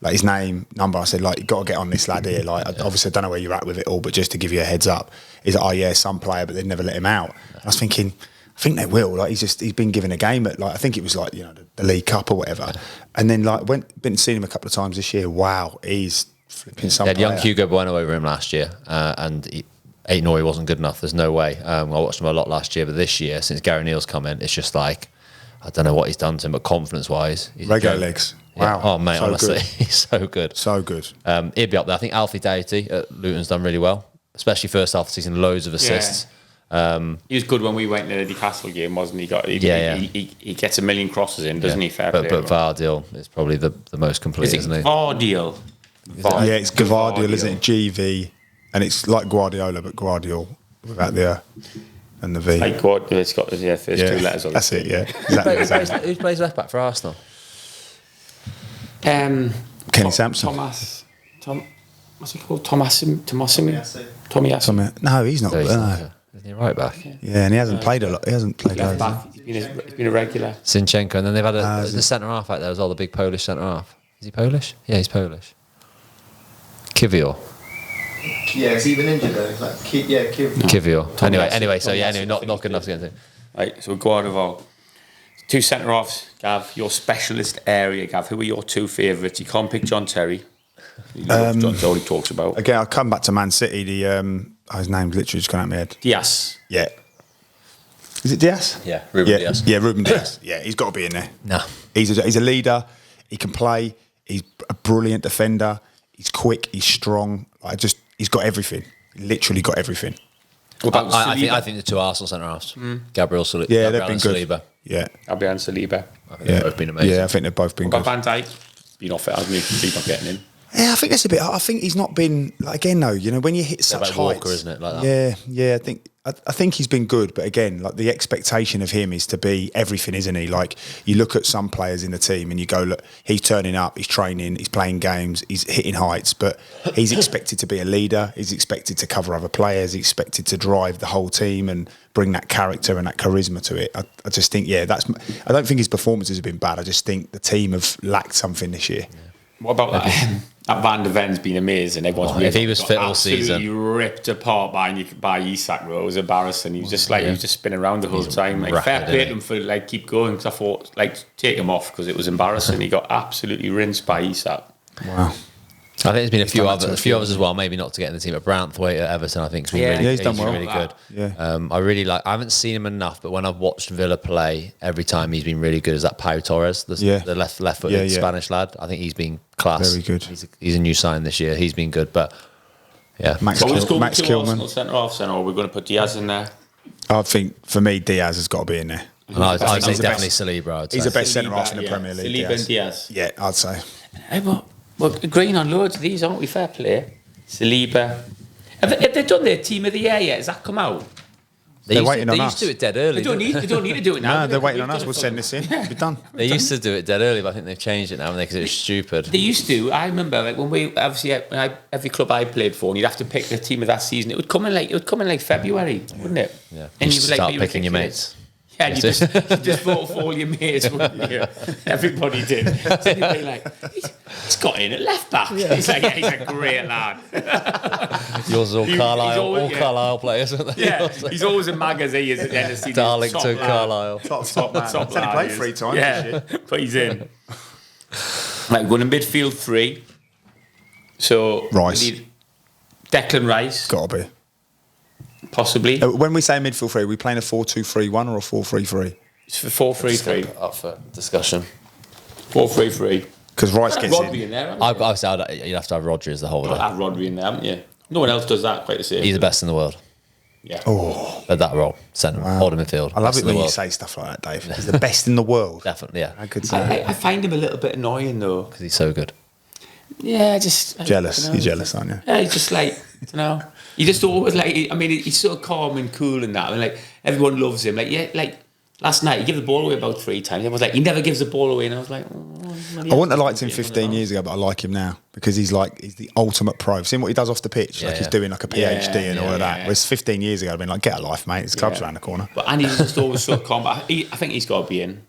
like, his name, number. I said, like, you got to get on this lad here. Like, obviously, I don't know where you're at with it all, but just to give you a heads up, he's like, oh yeah, some player, but they'd never let him out. And I was thinking, I think they will. Like, he's been given a game at, like, I think it was like, you know, the League Cup or whatever, and then like been and seen him a couple of times this year. Wow, he's flipping some. They had young player. Hugo Bueno over him last year, and Nori wasn't good enough. There's no way. I watched him a lot last year, but this year, since Gary Neal's come in, it's just like, I don't know what he's done to him, but confidence-wise, he's Rego a joke. legs. Yeah. Wow. Oh, mate, So honestly, good. he's so good. So good. He'd be up there. I think Alfie Doughty at Luton's done really well, especially first half of the season, loads of assists. He was good when we went to the Newcastle game, wasn't he? He gets a million crosses in, doesn't he? Fair But play. Vardyl is probably the most complete, Is it isn't he? Vardyl? Yeah, it's Gavardiol, isn't it? GV, and it's like Guardiola, but Guardiol without the and the V. Like what? It's got the first two letters on That's it. Yeah, Who exactly. plays, who plays left back for Arsenal? Kenny Sampson. What's he called? Tomiyasu. Something. No, he's not. So he's, No. isn't he right back? Yeah, and he hasn't played a lot. He hasn't played Left loads. back. He's been a regular. Zinchenko, and then they've had is the centre half out there as well, the big Polish centre half. Is he Polish? Yeah, he's Polish. Kivior. Yeah, is he even injured though? Like, Kiv. Kivior. Tomiyasu. Anyway, so yeah, Tomiyasu, anyway, I think not good he enough to get into. Right, so Guardiola. Two centre halves, Gav. Your specialist area, Gav. Who are your two favourites? You can't pick John Terry. John Terry talks about. Again, I'll come back to Man City. His name's literally just gone out of my head. Diaz. Yeah. Is it Diaz? Yeah, Ruben yeah. Diaz. Yeah, Ruben Diaz. Yeah, he's got to be in there. No. He's a leader. He can play. He's a brilliant defender. He's quick. He's strong. He's got everything. Literally got everything. What about I think the two Arsenal centre halves, Gabriel Saliba. Yeah, Gabriel they've been and good. Saliba. Yeah. Gabriel and Saliba. I think they've both been amazing. Yeah, I think they've both been What good. about Van Dijk? Been off it, hasn't he? He's not getting in. Yeah, I think that's a bit. I think he's not been like again though. You know, when you hit such like heights, Walker, isn't it? Like that. Yeah. I I think he's been good, but again, like the expectation of him is to be everything, isn't he? Like you look at some players in the team and you go, look, he's turning up, he's training, he's playing games, he's hitting heights, but he's expected to be a leader. He's expected to cover other players. He's expected to drive the whole team and bring that character and that charisma to it. I just think, I don't think his performances have been bad. I just think the team have lacked something this year. What about that? That Van der Ven's been amazing. Everyone's if he was fit all season, absolutely ripped apart by Isak. Bro. It was embarrassing. He was just he was just spinning around the whole time. Like, fair play to him for keep going. Because I thought take him off because it was embarrassing. He got absolutely rinsed by Isak. Wow. I think there's been a few others as well. Maybe not to get in the team, but Branthwaite at Everton, I think, has been he's done well. really good. Yeah. I really like. I haven't seen him enough, but when I've watched Villa play, every time he's been really good. Is that Pau Torres, the left-footed Spanish lad? I think he's been class. Very good. He's a new sign this year. He's been good, but yeah. Max Kilman. Centre-half, or we're going to put Diaz in there. I think for me, Diaz has got to be in there. And I'd say definitely Saliba. He's the best centre-half in the Premier League. Saliba and Diaz. Yeah, I'd say. Hey, we're agreeing on loads of these, aren't we? Fair play. Saliba. Have they done their team of the year yet? Has that come out? They're waiting on us. They used to do it dead early. They don't need to do it now. No, they're waiting on us. We'll send this in. It'll be done. They used to do it dead early, but I think they've changed it now because it was stupid. They used to. I remember when we obviously every club I played for, and you'd have to pick the team of that season. It would come in February, wouldn't it? Yeah. And you start picking your mates. Yeah, you just vote for all your mates, wouldn't you? Everybody did. So you'd be like, he's got in at left back. Yeah. He's like, he's a great lad. Yours are all Carlisle players, aren't they? Yeah, he's always in mag as he is at the end of the season. Darlington, Carlisle. Top man. Top He's only played 3 times this year. But he's in. Right, we're going to midfield 3. So Rice. Declan Rice. Got to be. Possibly. When we say midfield 3, are we playing a 4-2-3-1 or a 4-3-3? It's for 4-3-3. Up for discussion. 4-3-3. Because Rice gets Rodri in there. You'd have to have Rodri as the holder. I'll have Rodri in there, haven't you? No one else does that quite the same. He's the best in the world. Yeah. Oh, At that role, centre, holding midfield. I love it when you say stuff like that, Dave. He's the best in the world. Definitely, yeah. I could say. I find him a little bit annoying though. Because he's so good. Yeah, just Jealous. You're jealous, aren't you? Yeah, he's just like, I don't know. He just always like. I mean, he's so calm and cool and that. I mean, like everyone loves him. Like last night, he gave the ball away about 3 times. Everyone was like, he never gives the ball away, and I was like, I wouldn't have liked him 15 years ago, but I like him now because he's the ultimate pro. I've seen what he does off the pitch. He's doing like a PhD and all of that. Whereas 15 years ago, I'd been like, get a life, mate. It's club's around the corner. And he's just always so calm. But I think he's got to be in.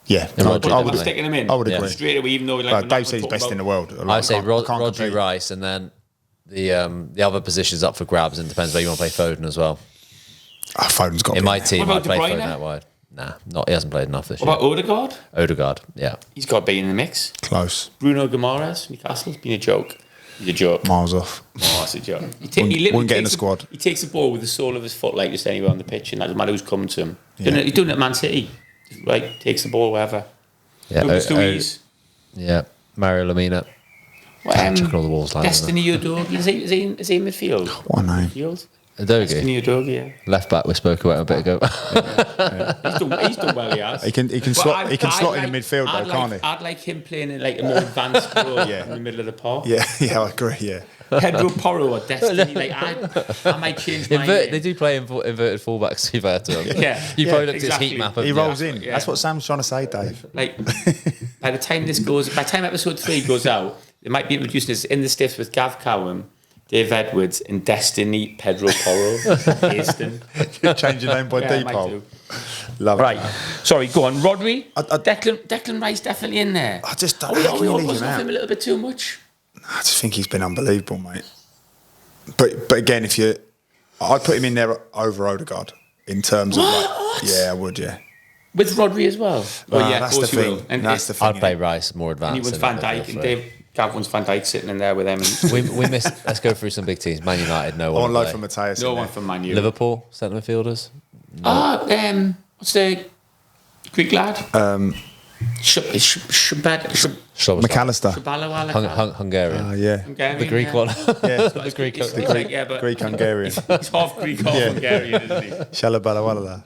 Yeah, I would sticking him in. I would agree. Straight away, even though Dave said he's best in the world. I would say Rodri, Rice, and then the other positions up for grabs, and depends where you want to play Foden as well. Foden's got to in be my there. team. What I about play De Bruyne? Foden out wide. Nah, he hasn't played enough this year. What about Odegaard? Odegaard, yeah. He's got to be in the mix. Close. Bruno Guimaraes, Newcastle's been a joke. He's a joke. Miles off. Oh, that's a joke. Wouldn't get in the squad. He takes the ball with the sole of his foot like just anywhere on the pitch, and that doesn't matter who's coming to him. He's doing it at Man City. Like, takes the ball wherever. Yeah, Luis. Yeah, Mario Lamina. Chucking all the walls like Destiny Udogie. Is he in midfield? What a name. Midfield? Udogie. Destiny Udogie, yeah. Left back we spoke about a bit ago. He's done well, he has. He can slot in the midfield though, can't he? I'd like him playing in like a more advanced role in the middle of the park. Yeah, I agree, yeah. Pedro Porro or Destiny, like I might change my name. They do play inverted fullbacks, you've heard to them. Yeah. You probably looked at exactly. his heat map. He rolls in. Yeah. That's what Sam's trying to say, Dave. Like, by the time episode 3 goes out, it might be introducing us in the stiffs with Gav Cowan, Dave Edwards, and Destiny Pedro Porro. Hasten. Change your name by Depot. Love Right. it. Sorry, go on. Rodri? Declan Rice definitely in there. I just don't Are we almost off him a little bit too much? I just think he's been unbelievable, mate. But again, I'd put him in there over Odegaard in terms of What? yeah, I would, yeah. With Rodri as well? That's the thing. And That's the thing. I'd play Rice more advanced. he wants Van Dijk, and Gav wants Van Dijk sitting in there with them. And we missed. Let's go through some big teams. Man United, no one. On loan play. for Mateus. no one from Man U. Liverpool centre midfielders. What's the Greek lad? McAllister. Hungarian. Yeah. The Greek one. Yeah. The Greek, but Greek Hungarian. he's half Greek, half Hungarian, isn't he? Shalabalawala.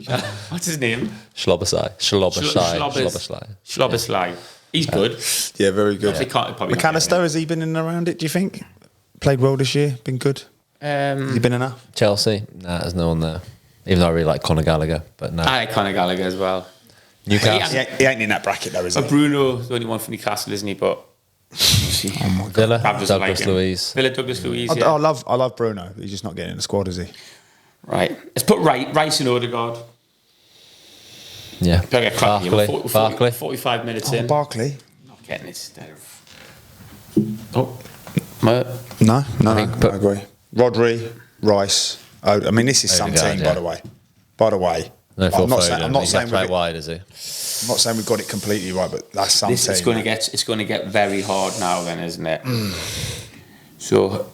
What's his name? Schlobosai. Schloboslai. He's good. Yeah, very good. They can't probably McAllister, has he been in and around it, do you think? Played well this year, been good. Has he been enough? Chelsea? Nah, there's no one there. Even though I really like Conor Gallagher, but no. I like Conor Gallagher as well. Newcastle, He ain't in that bracket though, is he? But Bruno's the only one from Newcastle, isn't he? But Villa, Rob doesn't like Douglas him. Luiz. Villa, Douglas Luiz. I Yeah. love Bruno. He's just not getting in the squad, is he? Right. Let's put Rice and Odegaard. Yeah. Better get cracking. We're Barkley. 45 minutes Oh, in. Barkley. Not getting it. Oh. No, I put- agree. Rodri, Rice. Oh, I mean, this is some Odegaard, team, yeah. by the way. By the way, No, Phil I'm not Foden. saying. I'm not He's saying. left right We've, wide, is he? I'm not saying we've got it completely right, but that's some This team. it's going to get very hard now, then, isn't it? So,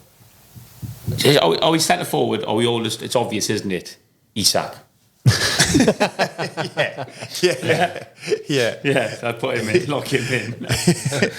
are we centre forward? Are we all just? It's obvious, isn't it? Isak. Yeah. Yeah, I put him in. Lock him in.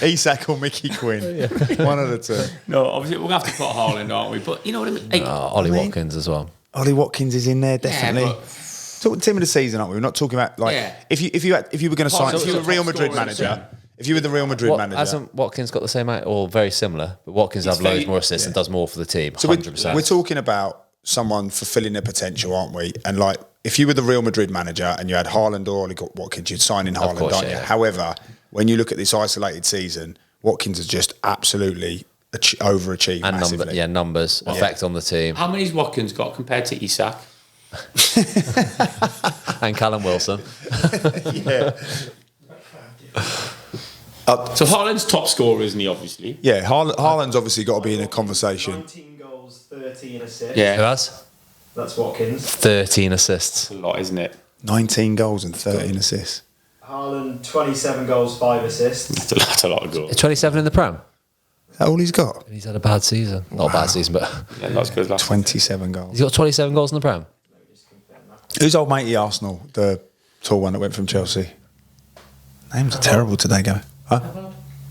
Isak or Mickey Quinn. One of the two. No, obviously we'll have to put Haaland, aren't we? But you know what I mean. Like, Ollie Watkins as well. Ollie Watkins is in there definitely. but- Talking team of the season, aren't we? We're not talking about like Yeah. if you were going to sign, if you were top Real Madrid scorer, manager, if you were the Real Madrid manager. Hasn't Watkins got the same amount, or very similar? But Watkins has loads more assists and does more for the team. So 100%. we're talking about someone fulfilling their potential, aren't we? And like, if you were the Real Madrid manager and you had Haaland or Ollie Watkins, you'd sign in Haaland, course, aren't you? yeah. However, when you look at this isolated season, Watkins has just absolutely overachieved and massively. numbers, effect on the team, How many's Watkins got compared to Isak? and Callum Wilson. So Haaland's top scorer, isn't he? Obviously. Yeah, Haaland's obviously got to be in a conversation. 19 goals, 13 assists. Who Yeah, has That's Watkins. 13 assists? a lot, isn't it? 19 goals and 13 assists. Haaland, 27 goals, 5 assists. That's a lot of goals. 27 in the Prem. Is that all he's got? He's had a bad season. Not a bad season, but Yeah, not as good as last. 27 goals. he's got 27 goals in the Prem. Who's old matey Arsenal, the tall one that went from Chelsea? Names are terrible today, Gary. Huh?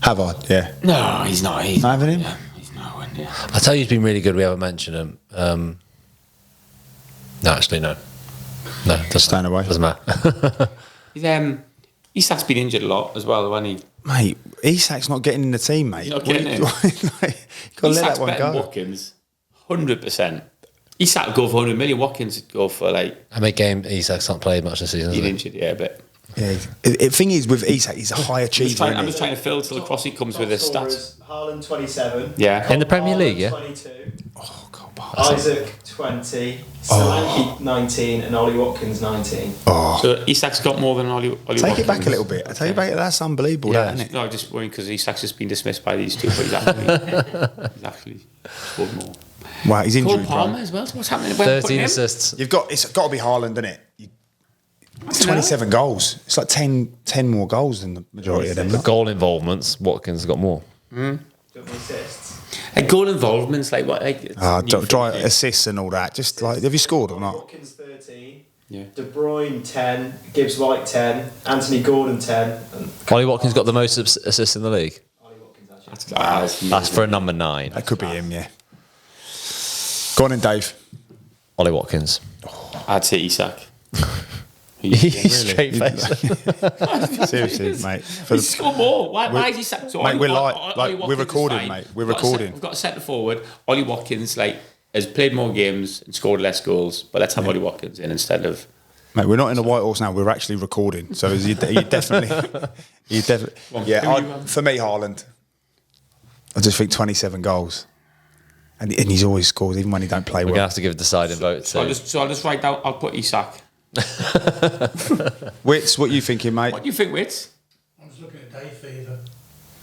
Hazard, yeah. No, he's not. He's Not having him? Yeah, he's not. Yeah. I tell you, he's been really good. We haven't mentioned him. No, actually, no. No, doesn't Staying away. Doesn't matter. Isak's been injured a lot as well, hasn't he? Mate, Isak's not getting in the team, mate. He's not getting in. You've got to let Isak's that one better than go. Watkins, 100%. Isak would go for 100 million. Watkins would go for like I make game. Isak's not played much this season. being Has he? injured. Yeah, but Yeah. The thing is, with Isak, he's a high achiever. I'm isn't just he? trying to fill till the crossing comes with his stats. Scorers, Haaland, 27. Yeah. In the Premier Haaland, League, yeah? 22. Oh, God, Isaac, 20. Solanke, 19. And Ollie Watkins, 19. So Isak's got more than Ollie Watkins. Take it back a little bit. I tell you back, that's unbelievable, Yeah. that, isn't it? No, just worrying because Isak's just been dismissed by these two, but he's actually scored more. Wow, he's Cole injured. Palmer as well. So what's happening? Where 13 him? assists. It's got to be Haaland, isn't it? It's 27 goals. It's like 10 more goals than the majority of them. The goal involvements, Watkins has got more. Got any assists? Like goal involvements, like what? Like, Dry assists and all that. Just like, have you scored or not? Watkins, 13. Yeah. De Bruyne, 10. Gibbs White, 10. Anthony Gordon, 10. And Ollie Watkins got the most assists in the league. Ollie Watkins, actually. That's for a number 9. That could be him, yeah. Go on in, Dave. Ollie Watkins. I'd say Isak. He's straight face. Seriously, mate. For He's scored more. Why is he so Mate, Ollie- we're Ollie like Watkins we're is recording, fine. mate. We're We've got a recording. We've got a centre forward. Ollie Watkins has played more games and scored less goals, but let's have Ollie Watkins in instead of. Mate, we're not in a white horse now. We're actually recording. So you definitely, yeah. For me, Haaland. I just think 27 goals, and he's always scores even when he don't play We're going to well. have to give a deciding vote. So I'll just write down. I'll put Isak. Wits, what are you thinking, mate? What do you think, Wits? I'm just looking at Day Fever.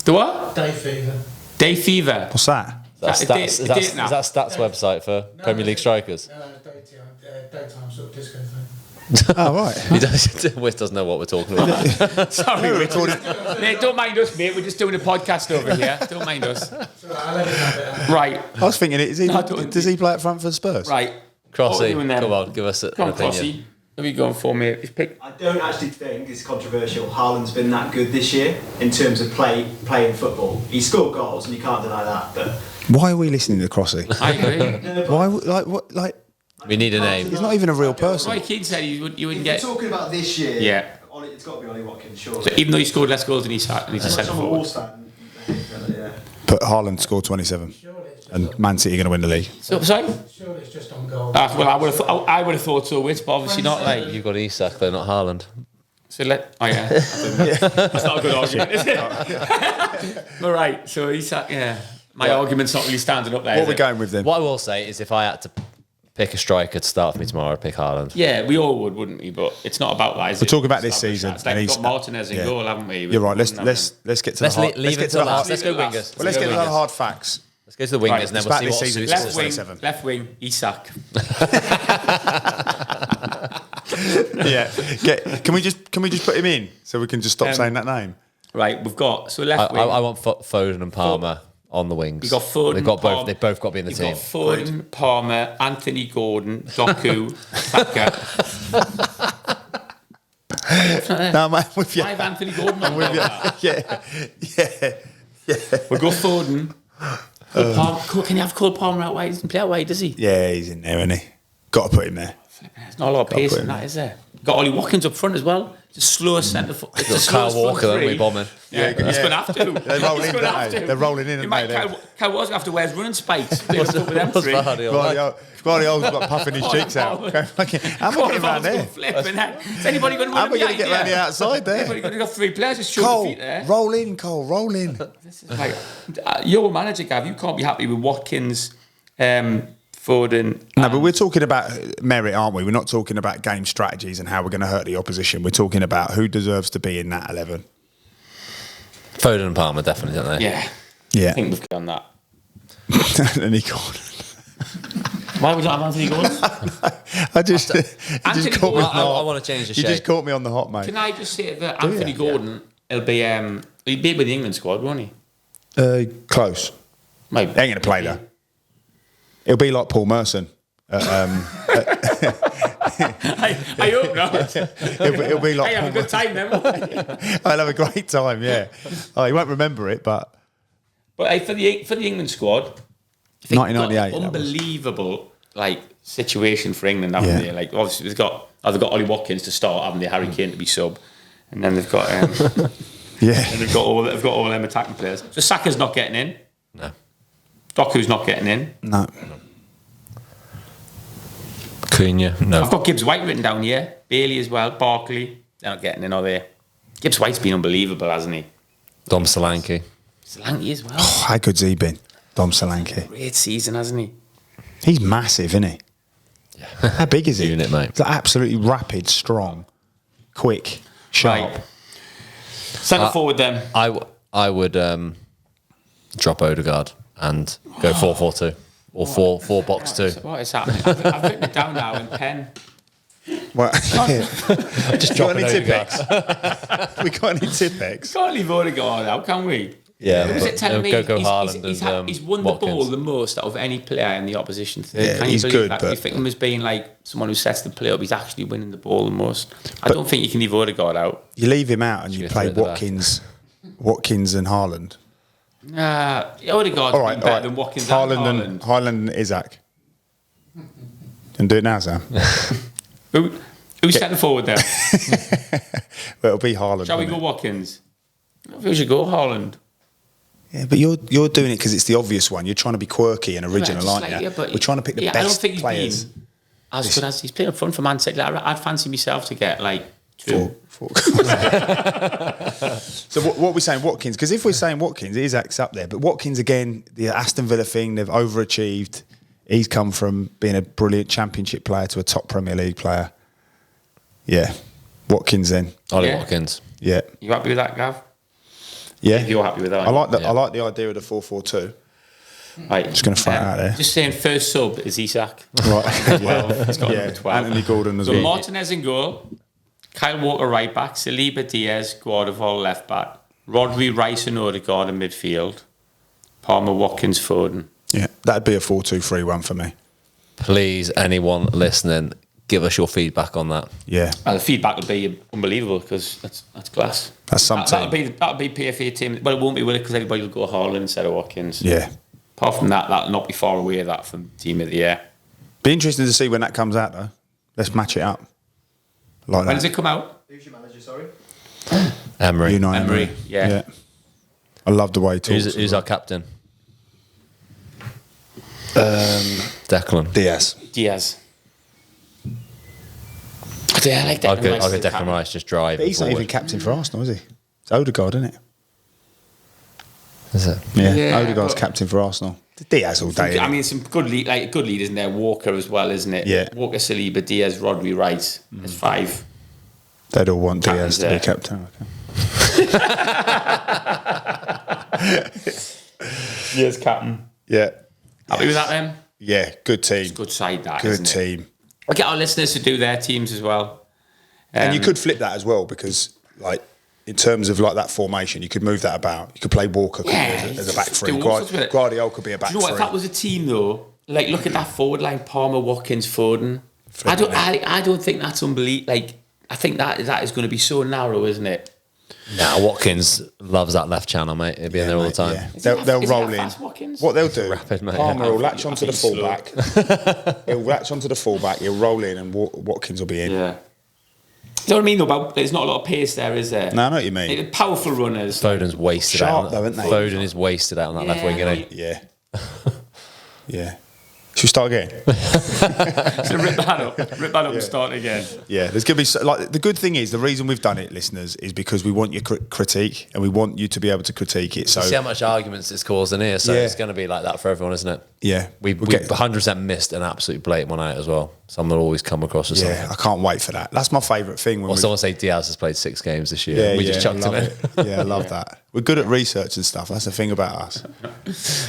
The what? Day Fever. Day Fever. What's that? Is that That- stats, it is now. is that stats website for Premier League strikers? Daytime sort of disco thing. Oh right. He Wiz doesn't know what we're talking about. Sorry, Wits. Mate, don't mind us, mate. We're just doing a podcast over here. Don't mind us. So I'll let it have it. Right, I was thinking, don't- does he play up front for Spurs? right. Crossy, What are we doing then? come on, give us an Come on, opinion. Crossy. What are you going for, mate? Just pick. I don't actually think it's controversial. Haaland's been that good this year in terms of playing football. He scored goals, and you can't deny that. But Why are we listening to Crossy? I agree. Why? Like what? Like We need a name. he's not even a real person. Roy Keane said you wouldn't if get. you're talking about this year, Yeah. it's got to be Ollie Watkins, surely. So even though he scored less goals than Isak, he's a centre I'm a forward. Wolves fan. Yeah. But Haaland scored 27. Surely it's and Man City are going to win the league. So, sorry? Surely it's just on goal. Well, I would have thought so, but obviously not. Like, You've got Isak, though, not Haaland. so oh yeah, that's not a good argument, is it? All right, so Isak, yeah, my argument's not really standing up there. What is are we it? going with then? What I will say is if I had to pick a striker to start for me tomorrow, I'd pick Haaland. Yeah, we all would, wouldn't we? But it's not about that. We're talking about this season, It's like and we've he's- got Martinez in yeah. goal, haven't we? You're right. Let's get to Let's the hard. leave it Let's get to till the hard. last. Let's go Leave it last. wingers. Well, let's get to the wingers. hard facts. Let's go to the wingers, Right, and then it's we'll about see this what season, suits it's Left us. wing, 27. left wing, Isak. Yeah. Can we just put him in so we can just stop saying that name? Right, we've got so I, left wing. I want Foden and Palmer on the wings. You've got Foden, They've got both. Palmer. They've both got to be in the You've team. got Foden, Palmer, Anthony Gordon, Doku, Saka. No, man, with you. Why have Anthony Gordon on With you. there? Yeah. We'll go Foden. Can you have Cole Palmer out wide? He doesn't play out wide, does he? Yeah, he's in there, isn't he? Got to put him there. There's not a lot of pace put in him that, there. is there? Got Ollie Watkins up front as well. Just slow centre foot. It's the Got Kyle slowest front Walker, haven't we, three. bombing? Yeah, he's going to have to. They roll He's in, gonna don't have they? to. They're rolling in, He aren't might, they? Kyle Walker's going to have to wear his running spikes. They're up with them three. Guardiola's like puffing his cheeks out. How am I getting around there? Is anybody going to How run am I going to get around the outside Anybody there? going to got three players just show the Cole, feet there? roll in, Cole, roll in. Like, you're a manager, Gav. You can't be happy with Watkins, Foden. No, but we're talking about merit, aren't we? We're not talking about game strategies and how we're going to hurt the opposition. We're talking about who deserves to be in that 11. Foden and Palmer definitely, don't they? Yeah, Yeah. I think we've done that. Anthony Gordon. Why would you not have Anthony Gordon? I just, you Anthony just caught me Gordon- on the I hot. want to change the You shape. just caught me on the hot, mate. Can I just say that Anthony Gordon, he'll be with the England squad, won't he? Close. Maybe. He ain't going to play though. It'll be like Paul Merson. I hope not. It'll be like Hey, have a Paul good time then. I'll have a great time, yeah. Oh, he won't remember it, but But hey, for the England squad, I think 1998, got that was. unbelievable situation for England, haven't Yeah. they? Like obviously they've got Ollie Watkins to start, haven't they? Harry Kane to be sub, and then they've got yeah. they've got all them attacking players. So Saka's not getting in. No. Doku's not getting in. No. Cunha, no. I've got Gibbs White written down here. Bailey as well. Barkley. They're not getting in, are they? Gibbs White's been unbelievable, hasn't he? Dom Solanke. Solanke as well. Oh, how good's he been? Dom Solanke. Great season, hasn't he? He's massive, isn't he? How big is he? Unit, mate. He's like absolutely rapid, strong, quick, sharp. Right. Centre forward then. I would drop Odegaard and go 4-4-2 or 4-4-2. What is happening? I've written it down now in pen. Well, Just got drop any an Odegaard. Tipex? We got any Tipex? Can't leave Odegaard out, can we? Yeah, Was it telling me go he's Haaland and he's won Watkins. the ball the most out of any player in the opposition third? Yeah, Can you he's believe good, that? but- You think him as being like someone who sets the play up, he's actually winning the ball the most. I don't think you can leave Odegaard out. You leave him out and you Should play throw it to Watkins and Haaland. Odegaard's All right, been all better right. than Watkins Haaland and Isaac. And do it now, Sam. Who's centre forward there? Well, it'll be Haaland. Shall we won't go it? Watkins? I think we should go Haaland. Yeah, but you're doing it because it's the obvious one. You're trying to be quirky and original, Right, aren't you? yeah, but We're trying to pick the I don't best think he's players. been as good as he's playing up front for Man City. Like, I'd fancy myself to get like two. Four. So what we're saying, Watkins? Because if we're saying Watkins, Isaac's up there. But Watkins again, the Aston Villa thing, they've overachieved. He's come from being a brilliant Championship player to a top Premier League player. Yeah, Watkins then. Ollie Yeah. Watkins. Yeah, You happy with that, Gav? yeah. If you're happy with that, I like the Yeah. I like the idea of the 4-4-2. Right. Just gonna throw it out there. Just saying, first sub is Isak. Right. 12. He's got Yeah, number 12. Anthony Gordon as So well. Martinez in goal, Kyle Walker right back, Saliba Diaz, Guardiola left back, Rodri, Rice and Odegaard in midfield, Palmer, Watkins, Foden. Yeah, that'd be a 4-2-3-1 for me. Please, anyone listening, give us your feedback on that. Yeah, The feedback would be unbelievable because that's class. That's some That'll team. be PFA team. Well, it won't be, will it? Because everybody will go Haaland instead of Watkins. Yeah. Apart from that, that'll not be far away that from team of the year. Be interesting to see when that comes out though. Let's match it up. Like When that. does it come out? Who's your manager, sorry? Emery. Unai Emery, yeah. I love the way he talks. Who's as our well. captain? Declan. Diaz. Diaz. Yeah, I like Declan I'll go Rice as a Declan captain. Rice just drive. But he's not forward. even captain for Arsenal, is he? It's Odegaard, isn't it? Is it? Yeah, Odegaard's but- captain for Arsenal. Diaz all day. I mean, some good leaders in there. Walker as well, isn't it? Yeah. Walker, Saliba, Diaz, Rodri, Rice. There's 5. They'd all want Diaz to be Captain's captain. Okay. Diaz captain. Yeah. Happy with that then? Yeah, good team. Good side that, Good isn't it? team. We'll get our listeners to do their teams as well. And you could flip that as well because, like, in terms of like that formation, you could move that about. You could play Walker could be as a back just three. do all sorts with it. Guardiola could be a back Do you know what? If three. that was a team though, like look at that forward line: Palmer, Watkins, Foden. I don't think that's unbelievable. Like I think that is going to be so narrow, isn't it? Nah, Watkins loves that left channel, mate. He'll be in there all the Mate, time. yeah. Is They'll he that roll in. fast, Watkins? What they'll do, Rapid, mate, Palmer yeah. will latch I onto the think he's slow. fullback. He'll latch onto the fullback. He'll roll in, and Watkins will be in. Yeah. You know what I mean? Though, about there's not a lot of pace there, is there? No, I know what you mean. Like, powerful runners. Foden's wasted Sharp out. though, isn't they? Foden is wasted out on that left wing, isn't he? Yeah. Yeah. Should we start again? So rip that up and start again. Yeah, there's going to be like the good thing is the reason we've done it, listeners, is because we want your critique and we want you to be able to critique it. So See how much arguments it's causing here, so Yeah. it's going to be like that for everyone, isn't it? yeah, We we'll get- 100% missed an absolute blatant one out as well. Someone will always come across with yeah, something. I can't wait for that. That's my favourite thing. When Or we someone say Diaz has played 6 games this year. yeah, we yeah, just chucked him love in. it. Yeah, I love that. We're good at research and stuff. That's the thing about us.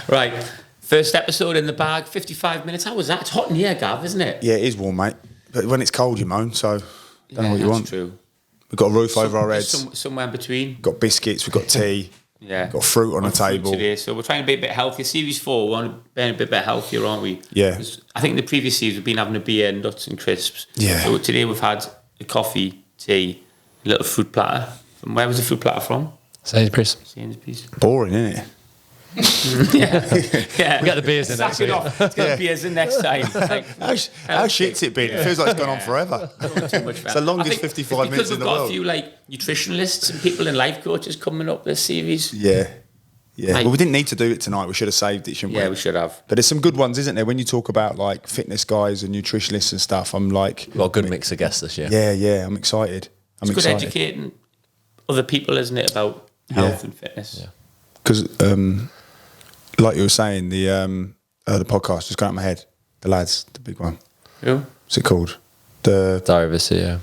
Right. First episode in the bag, 55 minutes. How was that? It's hot in here, Gav, isn't it? Yeah, it is warm, mate. But when it's cold, you moan. So don't know what you that's want. True. We've got a roof over our heads. Somewhere in between. We've got biscuits. We've got tea. Yeah. Got fruit on the Fruit table. today, so we're trying to be a bit healthier. Series 4, we want to be a bit healthier, aren't we? Yeah. 'Cause I think in the previous series we've been having a beer, nuts and crisps. Yeah. So today we've had a coffee, tea, a little fruit platter. From where was the fruit platter from? Sainsbury's. Sainsbury's. Boring, isn't it? Yeah. We get the beers in Sack next it week. off. Let's get the beers in next time. Like, How shit's it been? It feels like it's gone on forever. too much It's the longest I think 55 it's minutes because in the we've got world. a few like nutritionalists and people and life coaches coming up this series. Yeah. Yeah. Like- Well, we didn't need to do it tonight. We should have saved it, shouldn't we? Yeah, we should have. But there's some good ones, isn't there? When you talk about like fitness guys and nutritionists and stuff, I'm like, Got a good mix of guests this year. yeah, I'm excited. I'm It's good excited educating other people, isn't it, about health and fitness. because, like you were saying, the podcast just got out of my head. The lads, the big one. Who? What's it called? The Diary of a CEO.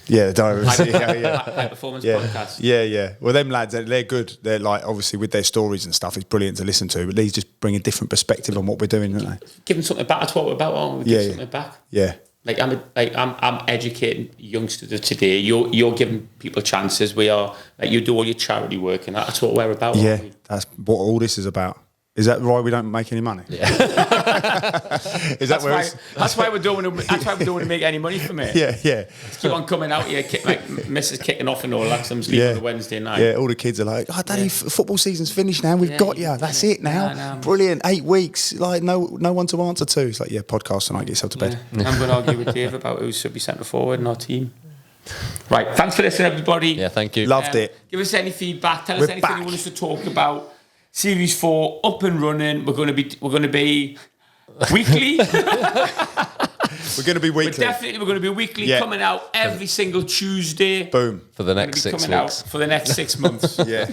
yeah, the Divers. yeah. High performance Yeah, podcast. yeah. Well, them lads, they're good. They're like, obviously, with their stories and stuff, it's brilliant to listen to. But these just bring a different perspective on what we're doing, don't they? Giving something back. That's what we're about, aren't we? Yeah, Give yeah. something back. Yeah, Like I'm educating youngsters of today. You're giving people chances. We are like you do all your charity work, and that's what we're about. yeah. Aren't we? That's what all this is about. Is that why we don't make any money? Yeah. Is that where? That's why we're doing. That's why we don't want to make any money from it. Yeah. Keep on coming out here, like Mrs. kicking off and all that. 'Cause I'm sleeping Yeah. on a Wednesday night. Yeah, all the kids are like, "Oh, Daddy, football season's finished now. We've got you. That's it now. No. Brilliant. 8 weeks. Like, no one to answer to." It's like, yeah, podcast tonight. Get yourself to bed. I'm going to argue with Dave about who should be centre forward in our team. Right. Thanks for listening, everybody. Yeah, thank you. Loved it. Give us any feedback. Tell us We're anything back. you want us to talk about. Series 4 up and running. We're going to be weekly. We're going to be weekly. We're going to be weekly, Yeah. coming out every single Tuesday. Boom. For the We're next gonna be 6 coming weeks. out for the next 6 months. Yeah.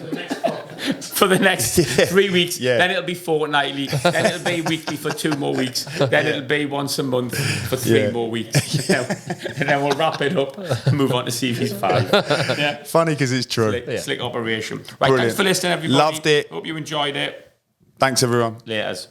For the next 3 weeks. Yeah. Then it'll be fortnightly. Then it'll be weekly for 2 more weeks. Then it'll be once a month for 3 Yeah. more weeks. And then we'll wrap it up and move on to Series 5. Yeah. Funny because it's true. Slick operation. Right, Brilliant. thanks for listening, everybody. Loved it. Hope you enjoyed it. Thanks, everyone. Laters.